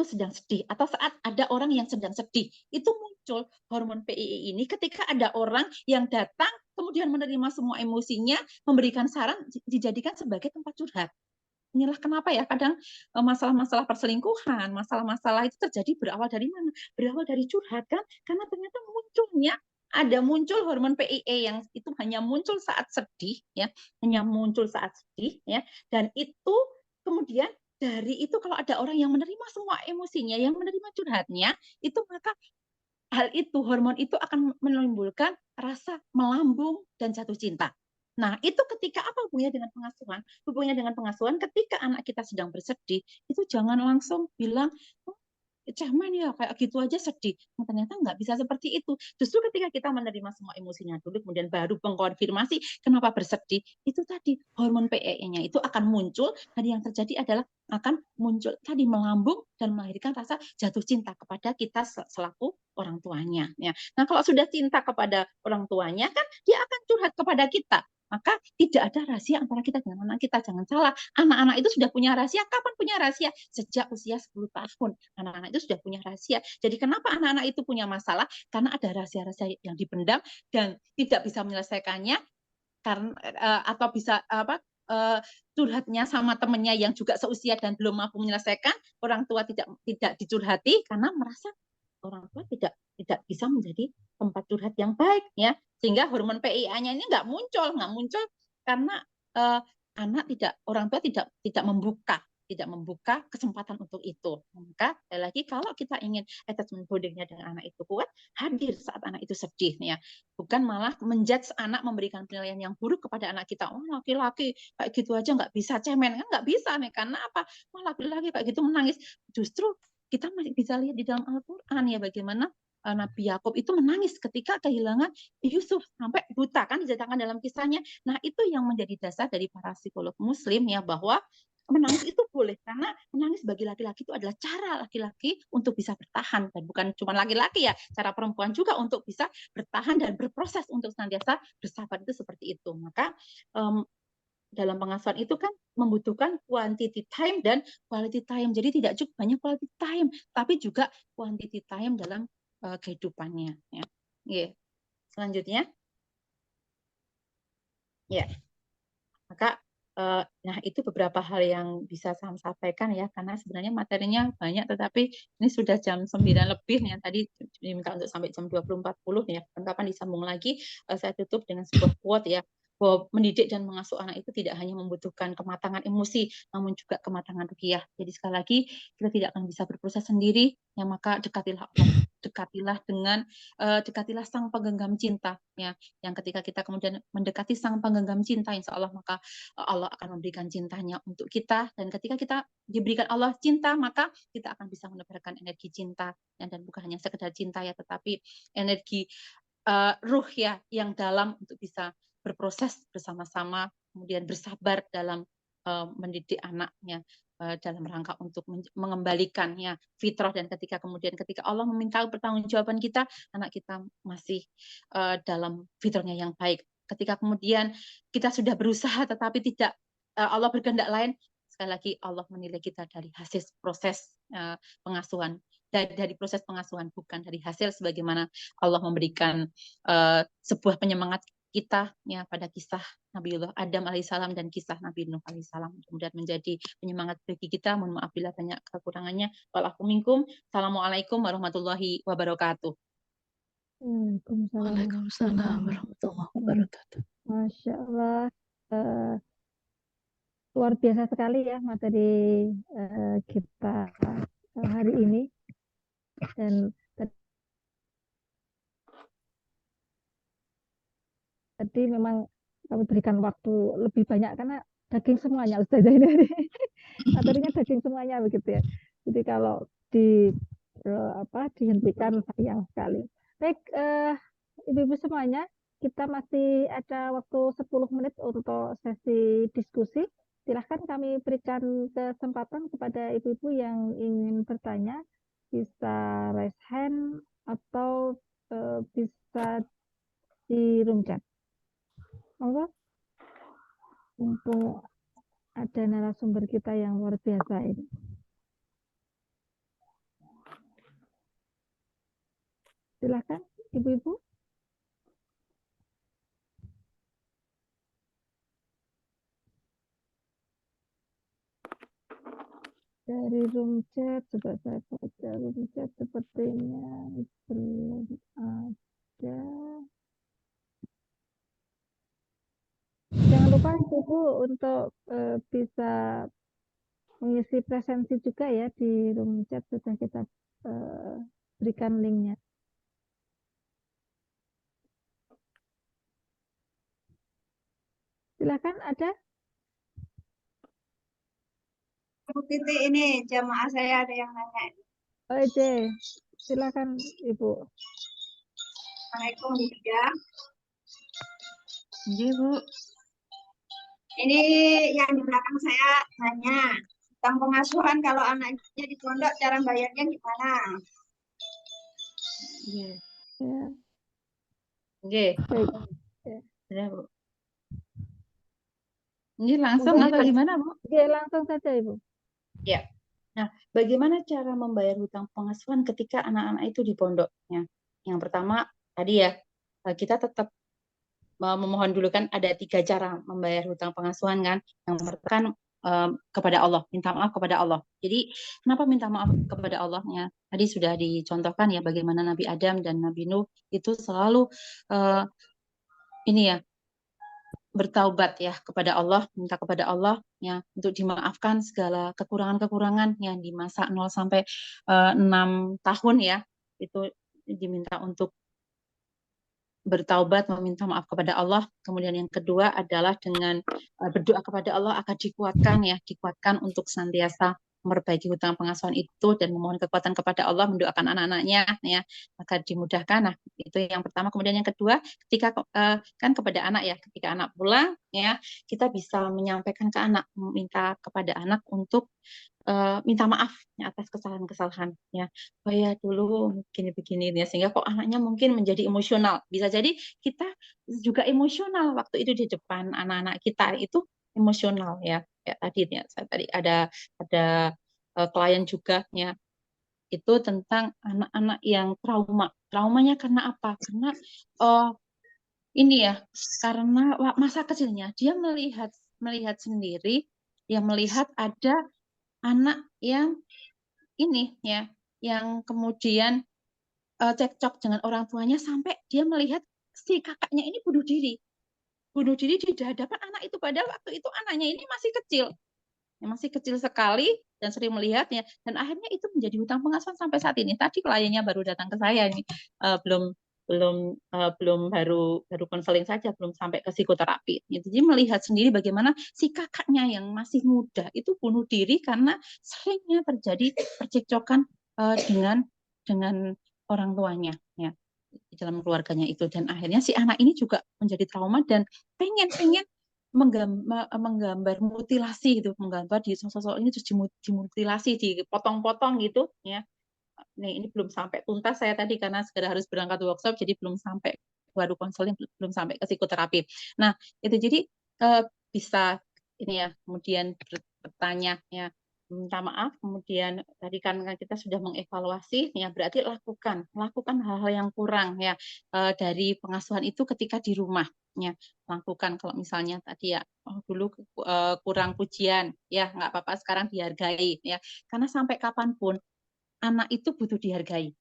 [SPEAKER 4] sedang sedih atau saat ada orang yang sedang sedih. Itu muncul hormon PIE ini ketika ada orang yang datang kemudian menerima semua emosinya, memberikan saran, dijadikan sebagai tempat curhat. Inilah kenapa ya kadang masalah-masalah perselingkuhan, masalah-masalah itu terjadi berawal dari mana? Berawal dari curhat kan? Karena ternyata muncul hormon PIE yang itu hanya muncul saat sedih ya, dan itu kemudian dari itu kalau ada orang yang menerima semua emosinya, yang menerima curhatnya, itu maka hal itu, hormon itu akan menimbulkan rasa melambung dan jatuh cinta. Nah, itu ketika apa hubungannya dengan pengasuhan? Hubungannya dengan pengasuhan ketika anak kita sedang bersedih, itu jangan langsung bilang, oh, cemen ya, kayak gitu aja sedih. Nah, ternyata nggak bisa seperti itu. Justru ketika kita menerima semua emosinya dulu, kemudian baru mengkonfirmasi kenapa bersedih, itu tadi hormon PIE-nya itu akan muncul, dan yang terjadi adalah akan muncul tadi melambung dan melahirkan rasa jatuh cinta kepada kita selaku orang tuanya. Ya. Nah, kalau sudah cinta kepada orang tuanya kan dia akan curhat kepada kita. Maka tidak ada rahasia antara kita dengan anak kita. Jangan salah, anak-anak itu sudah punya rahasia. Kapan punya rahasia? Sejak usia 10 tahun. Anak-anak itu sudah punya rahasia. Jadi kenapa anak-anak itu punya masalah? Karena ada rahasia-rahasia yang dipendam dan tidak bisa menyelesaikannya, karena atau bisa curhatnya sama temannya yang juga seusia dan belum mampu menyelesaikan. Orang tua tidak dicurhati karena merasa orang tua tidak bisa menjadi tempat curhat yang baik ya, sehingga hormon PIA-nya ini nggak muncul karena orang tua tidak membuka tidak membuka kesempatan untuk itu. Maka sekali lagi kalau kita ingin attachment bondingnya dengan anak itu kuat, hadir saat anak itu sedih ya. Bukan malah menjudge anak, memberikan penilaian yang buruk kepada anak kita. Oh, laki-laki kayak gitu aja nggak bisa, cemen kan nggak bisa nih. Karena apa? Malah laki-laki kayak gitu menangis. Justru kita masih bisa lihat di dalam Al-Qur'an ya bagaimana Nabi Yakub itu menangis ketika kehilangan Yusuf sampai buta kan diceritakan dalam kisahnya. Nah, itu yang menjadi dasar dari para psikolog muslim ya, bahwa menangis itu boleh, karena menangis bagi laki-laki itu adalah cara laki-laki untuk bisa bertahan, dan bukan cuma laki-laki ya, cara perempuan juga untuk bisa bertahan dan berproses untuk senantiasa bersabar, itu seperti itu. Maka dalam pengasuhan itu kan membutuhkan quantity time dan quality time. Jadi tidak cukup hanya quality time, tapi juga quantity time dalam kehidupannya. Ya. Yeah. Selanjutnya, ya. Maka, nah itu beberapa hal yang bisa saya sampaikan ya, karena sebenarnya materinya banyak, tetapi ini sudah jam 9 lebih ya. Tadi diminta untuk sampai jam 20.40 ya. Kapan disambung lagi, saya tutup dengan sebuah quote ya, bahwa mendidik dan mengasuh anak itu tidak hanya membutuhkan kematangan emosi, namun juga kematangan ruhiyah. Jadi sekali lagi, kita tidak akan bisa berproses sendiri, ya maka dekatilah Allah, dekatilah sang penggenggam cinta, ya. Yang ketika kita kemudian mendekati sang penggenggam cinta, insya Allah maka Allah akan memberikan cintanya untuk kita. Dan ketika kita diberikan Allah cinta, maka kita akan bisa menebarkan energi cinta, dan bukan hanya sekedar cinta ya, tetapi energi ruh ya yang dalam untuk bisa berproses bersama-sama, kemudian bersabar dalam mendidik anaknya dalam rangka untuk mengembalikannya fitrah. Dan ketika Allah meminta pertanggungjawaban kita, anak kita masih dalam fitrahnya yang baik. Ketika kemudian kita sudah berusaha tetapi tidak, Allah berkehendak lain, sekali lagi Allah menilai kita dari hasil proses pengasuhan, dari proses pengasuhan, bukan dari hasil sebagaimana Allah memberikan sebuah penyemangat kita ya pada kisah Nabiullah Adam alaihissalam dan kisah Nabi Nuh alaihissalam. Kemudian menjadi penyemangat bagi kita. Mohon maaf bila banyak kekurangannya. Walakum minkum. Assalamualaikum warahmatullahi wabarakatuh.
[SPEAKER 5] Waalaikumsalam warahmatullahi wabarakatuh.
[SPEAKER 2] Masya Allah, luar biasa sekali ya materi kita hari ini. Dan tadi memang kami berikan waktu lebih banyak karena daging semuanya Ustazah ini. Materinya daging semuanya begitu ya. Jadi kalau dihentikan sayang sekali. Baik, ibu-ibu semuanya, kita masih ada waktu 10 menit untuk sesi diskusi. Silahkan kami berikan kesempatan kepada ibu-ibu yang ingin bertanya, bisa raise hand atau bisa di room chat. Monggo, mumpung ada narasumber kita yang luar biasa ini. Silahkan, ibu-ibu. Dari room chat, coba saya baca room chat, sepertinya belum ada. Jangan lupa ibu untuk bisa mengisi presensi juga ya di room chat, sudah kita berikan linknya. Silakan, ada?
[SPEAKER 6] Titik ini jamaah saya ada yang nanya.
[SPEAKER 2] Oh, silakan Ibu.
[SPEAKER 6] Assalamualaikum Bu Ida.
[SPEAKER 4] Iya Bu.
[SPEAKER 6] Ini yang di belakang saya nanya tentang pengasuhan, kalau anaknya di pondok cara bayarnya gimana?
[SPEAKER 4] Iya.
[SPEAKER 2] Ya.
[SPEAKER 4] Oke.
[SPEAKER 2] Baik.
[SPEAKER 4] Ya, Bu. Ini langsung atau gimana Bu?
[SPEAKER 2] Oke, langsung saja Ibu.
[SPEAKER 4] Ya. Nah, bagaimana cara membayar hutang pengasuhan ketika anak-anak itu di pondoknya? Yang pertama tadi ya, kita tetap memohon dulu kan, ada 3 cara membayar hutang pengasuhan kan. Yang pertama kan kepada Allah, minta maaf kepada Allah. Jadi kenapa minta maaf kepada Allahnya? Tadi sudah dicontohkan ya bagaimana Nabi Adam dan Nabi Nuh itu selalu ini ya, bertaubat ya kepada Allah, minta kepada Allah ya untuk dimaafkan segala kekurangan-kekurangan yang di masa 0 sampai 6 tahun ya, itu diminta untuk bertaubat, meminta maaf kepada Allah. Kemudian yang kedua adalah dengan berdoa kepada Allah agar dikuatkan untuk senantiasa memperbaiki hutang pengasuhan itu dan memohon kekuatan kepada Allah, mendoakan anak-anaknya ya agar dimudahkan. Nah, itu yang pertama. Kemudian yang kedua, ketika kan kepada anak ya, ketika anak pulang ya, kita bisa menyampaikan ke anak, minta kepada anak untuk minta maaf ya, atas kesalahan-kesalahan ya. Oh ya dulu begini-begini ya, sehingga kok anaknya mungkin menjadi emosional. Bisa jadi kita juga emosional waktu itu di depan anak-anak kita itu emosional ya. Kayak tadi ya, saya tadi ada klien juga ya, itu tentang anak-anak yang trauma. Traumanya karena apa? Karena ini ya, karena masa kecilnya dia melihat sendiri, dia melihat ada anak yang ini ya, yang kemudian cekcok dengan orang tuanya sampai dia melihat si kakaknya ini bunuh diri di hadapan anak itu, padahal waktu itu anaknya ini masih kecil sekali dan sering melihatnya, dan akhirnya itu menjadi hutang pengasuhan sampai saat ini. Tadi kliennya baru datang ke saya ini, belum baru konseling saja, belum sampai ke psikoterapi. Jadi melihat sendiri bagaimana si kakaknya yang masih muda itu bunuh diri karena seringnya terjadi percekcokan dengan orang tuanya ya di dalam keluarganya itu, dan akhirnya si anak ini juga menjadi trauma dan pengen menggambar mutilasi itu, menggambar di sosok ini terus dimutilasi, dipotong-potong gitu ya. Nih ini belum sampai tuntas saya tadi karena segera harus berangkat workshop, jadi belum sampai, baru konseling, belum sampai ke psikoterapi. Nah itu jadi bisa ini ya, kemudian bertanya ya, minta maaf, kemudian tadi kan kita sudah mengevaluasi ya, berarti lakukan hal-hal yang kurang ya dari pengasuhan itu ketika di rumah ya. Lakukan kalau misalnya tadi ya, dulu kurang pujian ya, nggak apa-apa, sekarang dihargai ya, karena sampai kapanpun anak itu butuh dihargai.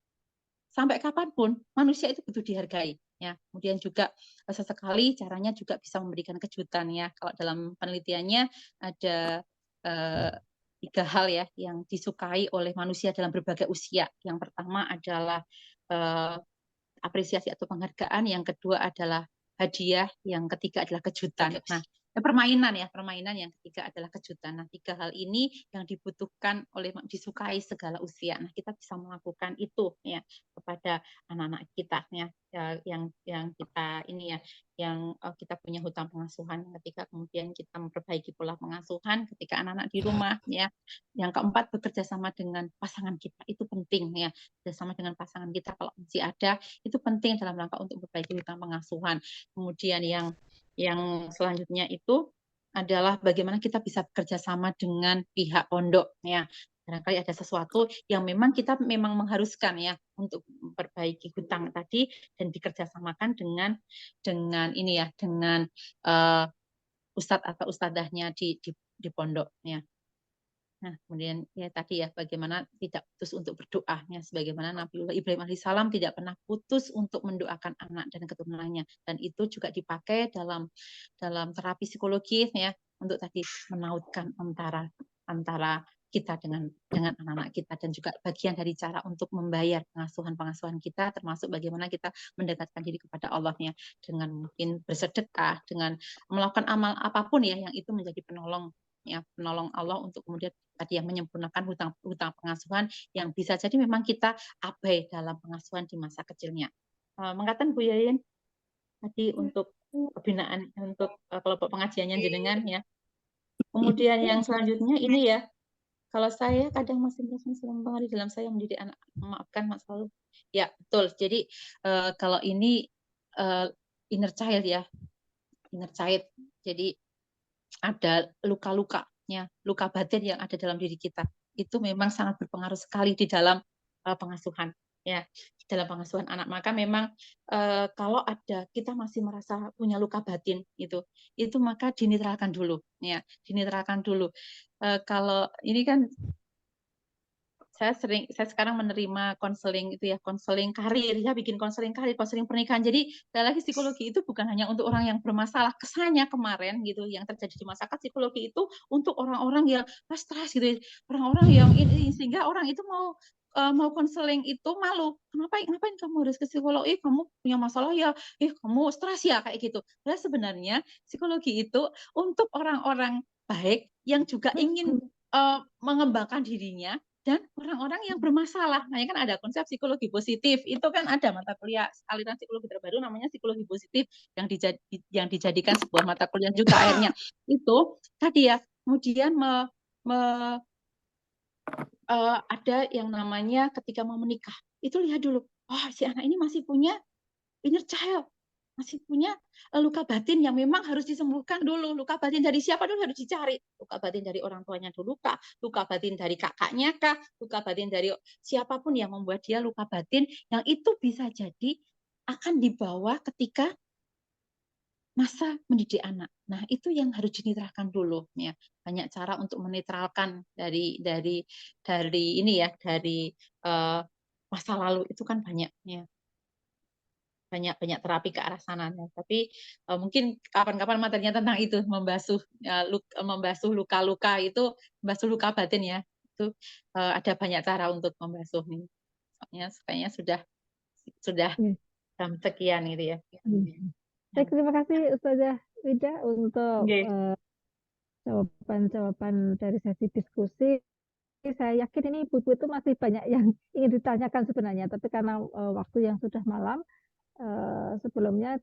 [SPEAKER 4] Sampai kapanpun manusia itu butuh dihargai. Ya, kemudian juga sesekali caranya juga bisa memberikan kejutan ya. Kalau dalam penelitiannya ada 3 hal ya yang disukai oleh manusia dalam berbagai usia. Yang pertama adalah apresiasi atau penghargaan, yang kedua adalah hadiah, yang ketiga adalah kejutan. Nah, permainan yang ketiga adalah kejutan. Nah, 3 hal ini yang dibutuhkan disukai segala usia. Nah, kita bisa melakukan itu ya kepada anak-anak kita ya, yang kita ini ya, yang kita punya hutang pengasuhan, ketika kemudian kita memperbaiki pola pengasuhan ketika anak-anak di rumah ya. Yang keempat, bekerja sama dengan pasangan kita, itu penting ya. Bersama dengan pasangan kita kalau masih ada, itu penting dalam rangka untuk memperbaiki hutang pengasuhan. Kemudian yang selanjutnya itu adalah bagaimana kita bisa bekerja sama dengan pihak pondok ya. Barangkali ada sesuatu yang memang kita mengharuskan ya untuk memperbaiki hutang tadi, dan dikerjasamakan dengan ini ya, dengan ustadz atau ustadzahnya di pondok ya. Nah, kemudian ya tadi ya, bagaimana tidak putus untuk berdoa ya, sebagaimana Nabiullah Ibrahim alaihissalam tidak pernah putus untuk mendoakan anak dan keturunannya, dan itu juga dipakai dalam terapi psikologi ya, untuk tadi menautkan antara kita dengan anak-anak kita, dan juga bagian dari cara untuk membayar pengasuhan kita, termasuk bagaimana kita mendekatkan diri kepada Allah ya, dengan mungkin bersedekah, dengan melakukan amal apapun ya, yang itu menjadi penolong Allah untuk kemudian tadi yang menyempurnakan hutang pengasuhan yang bisa jadi memang kita abai dalam pengasuhan di masa kecilnya. Mengatakan Bu Yayin tadi untuk pembinaan untuk kelompok pengajiannya jenengan ya. Kemudian yang selanjutnya ini ya, kalau saya kadang masih merasa mempengaruhi dalam saya mendidik anak, maafkan Mas Lalu. Ya betul. Jadi kalau ini inner child ya, inner child. Jadi ada luka-lukanya, luka batin yang ada dalam diri kita. Itu memang sangat berpengaruh sekali di dalam pengasuhan ya, dalam pengasuhan anak. Maka memang kalau ada kita masih merasa punya luka batin itu maka dinitralkan dulu ya, dinitralkan dulu. Kalau ini kan saya sekarang menerima konseling itu ya, konseling karir, ya bikin konseling karir, konseling pernikahan. Jadi sekali lagi psikologi itu bukan hanya untuk orang yang bermasalah. Kesannya kemarin gitu yang terjadi di masyarakat, psikologi itu untuk orang-orang yang stres gitu, orang-orang yang ini, sehingga orang itu mau konseling itu malu. Ngapain kamu harus ke psikolog? Kamu punya masalah ya, kamu stres ya, kayak gitu. Nah, sebenarnya psikologi itu untuk orang-orang baik yang juga ingin mengembangkan dirinya, dan orang-orang yang bermasalah. Nah, kan ada konsep psikologi positif. Itu kan ada mata kuliah aliran psikologi terbaru namanya psikologi positif yang dijadikan sebuah mata kuliah juga akhirnya. Itu tadi ya. Kemudian ada yang namanya ketika mau menikah. Itu lihat dulu. Si anak ini masih punya inner child, masih punya luka batin yang memang harus disembuhkan dulu. Luka batin dari siapa dulu harus dicari. Luka batin dari orang tuanya dulu kah? Luka batin dari kakaknya kah? Luka batin dari siapapun yang membuat dia luka batin, yang itu bisa jadi akan dibawa ketika masa mendidik anak. Nah, itu yang harus dinitralkan dulu ya. Banyak cara untuk menetralkan dari ini ya, dari masa lalu itu kan banyak ya. Banyak terapi ke arah sana. Tapi mungkin kapan-kapan materinya tentang itu, membasuh luka-luka itu, membasuh luka batin ya. Itu ada banyak cara untuk membasuh ini. Kayaknya sudah jam sekian itu ya.
[SPEAKER 2] Baik, terima kasih Ustazah Wida untuk jawaban-jawaban dari sesi diskusi. Saya yakin ini ibu-ibu itu masih banyak yang ingin ditanyakan sebenarnya, tapi karena waktu yang sudah malam, sebelumnya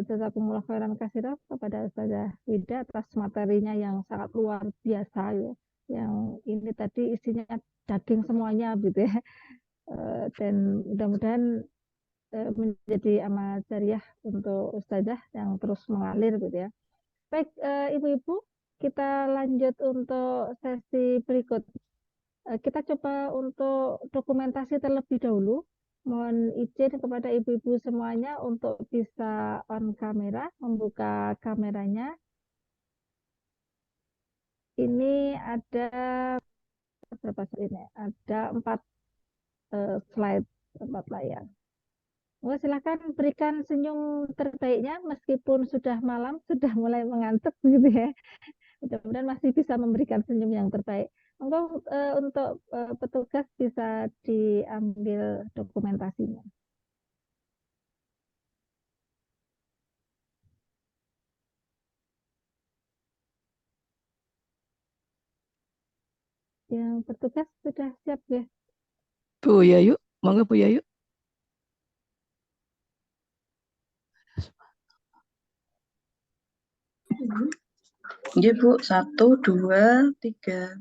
[SPEAKER 2] jazakumullah khairan katsira kepada Ustazah Wida atas materinya yang sangat luar biasa ya. Yang ini tadi isinya daging semuanya gitu ya. Dan mudah-mudahan menjadi amal jariah untuk Ustazah yang terus mengalir gitu ya. Baik, ibu-ibu, kita lanjut untuk sesi berikut. Kita coba untuk dokumentasi terlebih dahulu. Mohon izin kepada ibu-ibu semuanya untuk bisa on kamera, membuka kameranya. Ini ada berapa slide ini? Ada 4 slide, 4 layar. Silakan berikan senyum terbaiknya meskipun sudah malam, sudah mulai mengantuk gitu ya. Mudah-mudahan masih bisa memberikan senyum yang terbaik. Untuk petugas bisa diambil dokumentasinya. Yang petugas sudah siap ya?
[SPEAKER 5] Bu Yayu, monggo Bu Yayu.
[SPEAKER 7] Iya Bu, 1, 2, 3.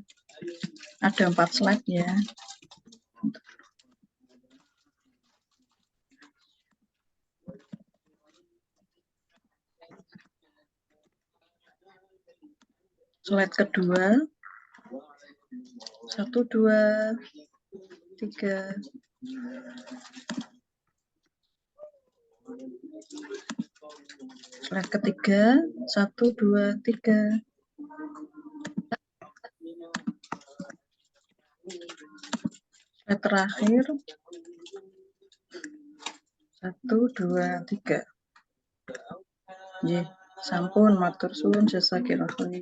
[SPEAKER 7] Ada 4 slide ya. Slide kedua. 1, 2, 3. Slide ketiga. 1, 2, 3. Slide terakhir. 1, 2, 3. Nggih, sampun matur suwun jazakillah khair.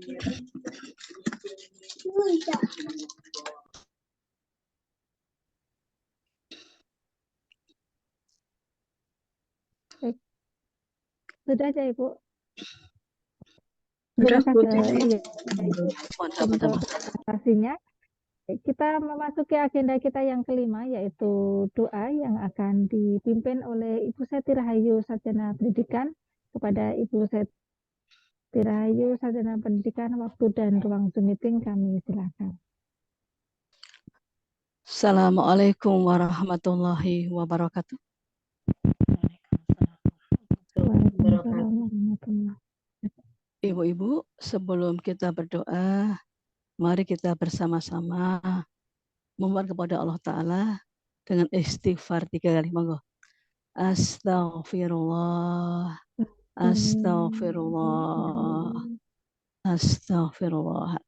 [SPEAKER 2] Sudah aja Ibu.
[SPEAKER 7] Sudah Bu.
[SPEAKER 2] Untuk presentasinya. Kita memasuki agenda kita yang kelima, yaitu doa yang akan dipimpin oleh Ibu Seti Rahayu, Sarjana Pendidikan. Kepada Ibu Seti Rahayu, Sarjana Pendidikan, waktu dan ruang Zoom meeting kami silakan.
[SPEAKER 5] Assalamualaikum warahmatullahi wabarakatuh. Ibu-ibu, sebelum kita berdoa, mari kita bersama-sama memohon kepada Allah Ta'ala dengan istighfar 3 kali. Monggo. Astaghfirullah, astaghfirullah, astaghfirullah.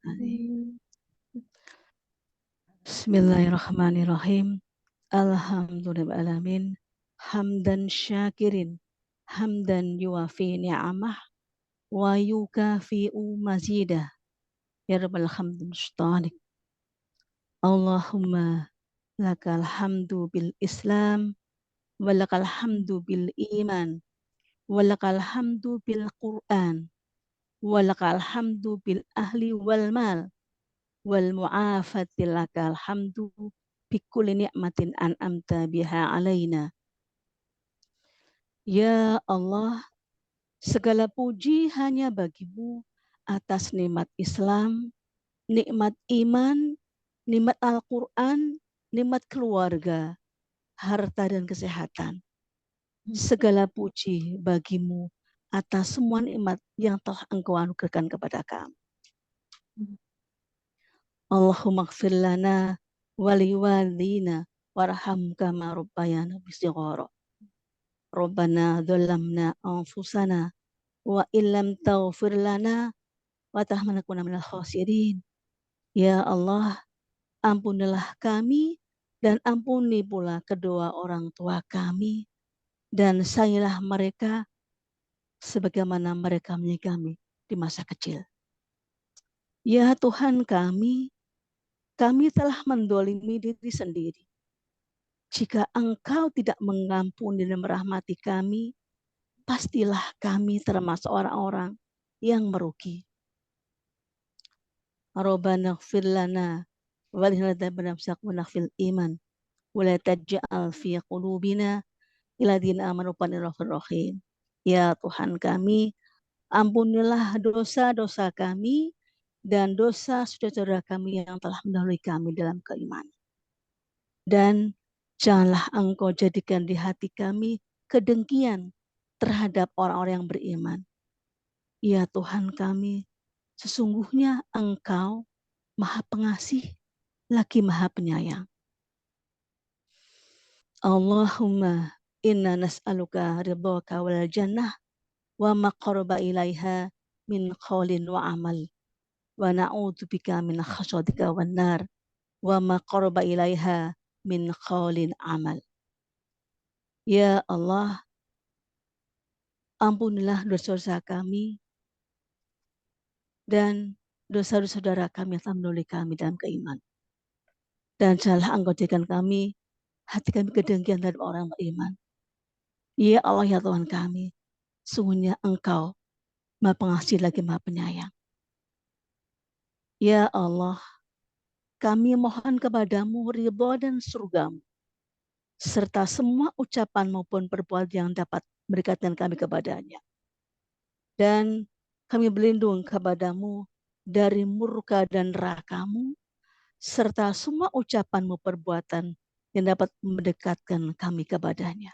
[SPEAKER 5] Bismillahirrahmanirrahim. Alhamdulillahirrahmanirrahim. Hamdan syakirin. Hamdan yuafi ni'amah. Wa yukafi'u mazidah. Ya Rabbal hamdu musta'alik. Allahumma lakal hamdu bil Islam. Walakal hamdu bil iman. Walakal hamdu bil Quran. Walakal hamdu bil ahli wal mal. Wal mu'afati lakal hamdu bikulli ni'matin an'amta biha alaina. Ya Allah, segala puji hanya bagimu atas nikmat Islam, nikmat iman, nikmat Al-Quran, nikmat keluarga, harta dan kesehatan. Segala puji bagimu atas semua nikmat yang telah Engkau anugerahkan kepada kami. Allahumma gfir lana waliwalina warham kama rabbayana bisyghara. Rabbana dzalamna anfusana wa illam taghfir lana wa tahmanakuna minal khasirin. Ya Allah, ampunilah kami dan ampuni pula kedua orang tua kami dan sayangilah mereka sebagaimana mereka menyayangi kami di masa kecil. Ya Tuhan kami telah mendolimi diri sendiri. Jika Engkau tidak mengampuni dan merahmati kami, pastilah kami termasuk orang-orang yang merugi. Rabbana ighfir lana wa lana dzunubana fil iman wa la taj'al fi qulubina illadzina amanu rahim. Ya Tuhan kami, ampunilah dosa-dosa kami dan dosa saudara-saudara kami yang telah mendahului kami dalam keimanan. Dan janganlah Engkau jadikan di hati kami kedengkian terhadap orang-orang yang beriman. Ya Tuhan kami, sesungguhnya Engkau Maha Pengasih lagi Maha Penyayang. Allahumma inna nas'aluka ridhaka wal jannah wa ma qaraba ilaiha min qaulin wa amal. Wa na'udzubika min khasyatika wan nar wa ma qaraba ilaiha min qaulin amal. Ya Allah, ampunilah dosa-dosa kami dan dosa-dosa saudara kami yang telah mendahului kami dalam keimanan. Dan janganlah Engkau jadikan kami, hati kami kedengkian terhadap orang beriman. Ya Allah, ya Tuhan kami, sungguhnya Engkau Maha Pengasih lagi Maha Penyayang. Ya Allah, kami mohon kepadamu ridha dan surgamu, serta semua ucapan maupun perbuatan yang dapat mendekatkan kami kepadanya. Dan kami berlindung kepadamu dari murka dan neraka-Mu, serta semua ucapan maupun perbuatan yang dapat mendekatkan kami kepadanya.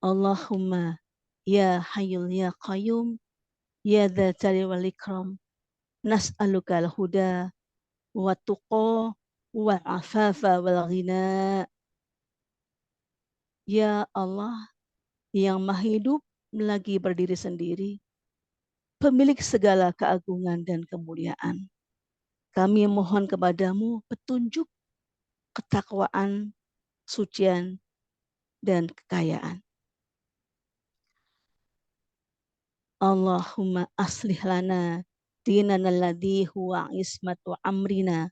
[SPEAKER 5] Allahumma ya hayyul ya qayyum ya dzal wal ikram nas'aluka al-huda wa tuqa wa afafa wal ghina. Ya Allah yang Maha Hidup lagi berdiri sendiri, pemilik segala keagungan dan kemuliaan, kami mohon kepadamu petunjuk, ketakwaan, sucian, dan kekayaan. Allahumma aslih lana dinana alladhi huwa ismatu amrina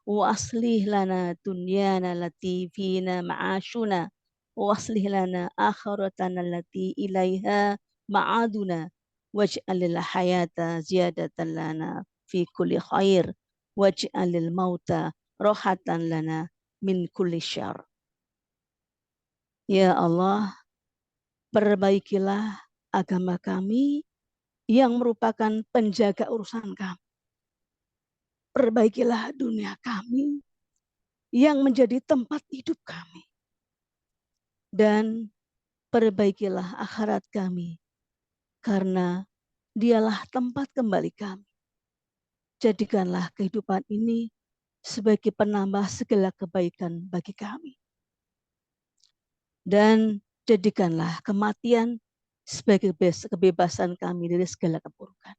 [SPEAKER 5] wa aslih lana dunyana allati fina ma'ashuna wa aslih lana akhiratana allati ilaiha ma'aduna waj'alil hayata ziyadatan lana fi kulli khair waj'alil mauta rohatan lana min kulli syar. Ya Allah, perbaikilah agama kami yang merupakan penjaga urusan kami. Perbaikilah dunia kami yang menjadi tempat hidup kami. Dan perbaikilah akhirat kami karena dialah tempat kembali kami. Jadikanlah kehidupan ini sebagai penambah segala kebaikan bagi kami. Dan jadikanlah kematian sebagai kebebasan kami dari segala keburukan.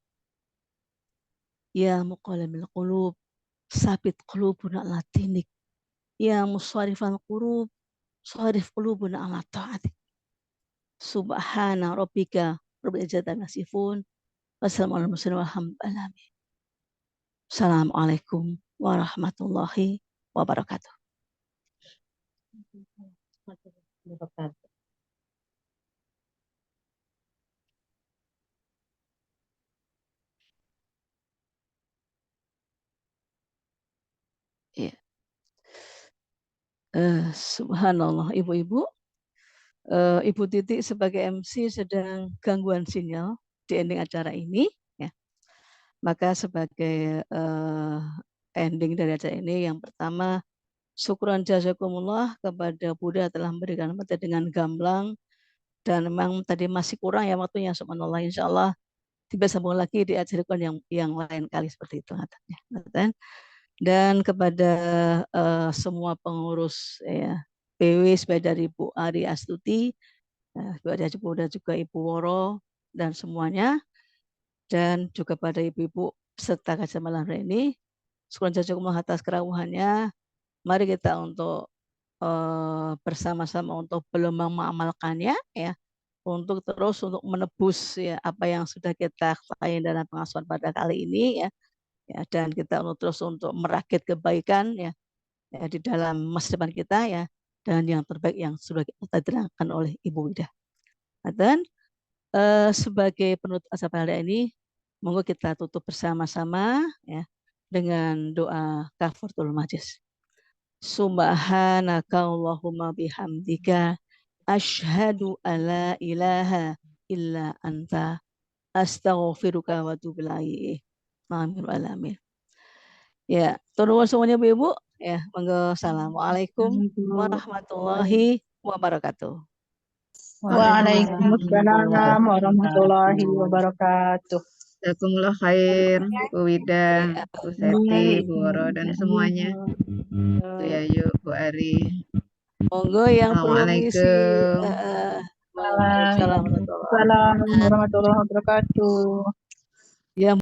[SPEAKER 5] Ya muqallibal qulub, sabit qulubuna ala dinik. Ya musarrifal qulub, sarif qulubuna ala ta'atik. Subhana rabbika rabbil izzati amma yasifun. Wassalamualaikum warahmatullahi wabarakatuh. Assalamualaikum warahmatullahi wabarakatuh. Ya. Subhanallah, ibu-ibu. Ibu Titi sebagai MC sedang gangguan sinyal di ending acara ini, ya. Maka sebagai ending dari acara ini, yang pertama, syukran jazakumullah kepada Buddha telah memberikan materi dengan gamblang, dan memang tadi masih kurang ya waktunya, subhanallah, insya Allah tidak sambung lagi di acara yang lain kali seperti itu. Dan kepada semua pengurus ya, PW sebaik dari Bu Ari Astuti, dan juga Ibu Woro dan semuanya, dan juga pada ibu-ibu serta kajian malam hari ini, syukur jazakumullah atas kerawuhannya. Mari kita untuk bersama-sama untuk belum mengamalkannya, ya, untuk terus untuk menebus ya apa yang sudah kita lakukan dalam pengasuhan pada kali ini, ya, dan kita terus untuk merakit kebaikan ya di dalam masa depan kita, ya, dan yang terbaik yang sudah kita terangkan oleh Ibu Wida. Dan sebagai penutup acara hari ini, monggo kita tutup bersama-sama ya dengan doa kafaratul majlis. Subhanaka Allahumma bihamdika asyhadu alla ilaha illa anta astaghfiruka wa atubu ilaik. Amin. Ya, turun semuanya Bu-ibu. Ya, monggo. Assalamualaikum warahmatullahi wabarakatuh.
[SPEAKER 1] Waalaikumsalam warahmatullahi wabarakatuh.
[SPEAKER 8] Jazakumullah khair, Bu Wida, Bu Seti, Bu Woro, dan semuanya. Bu Yayu, Bu Ari.
[SPEAKER 5] Monggo yang perlu ngisi.
[SPEAKER 1] Waalaikumsalam warahmatullahi wabarakatuh.
[SPEAKER 5] Ya.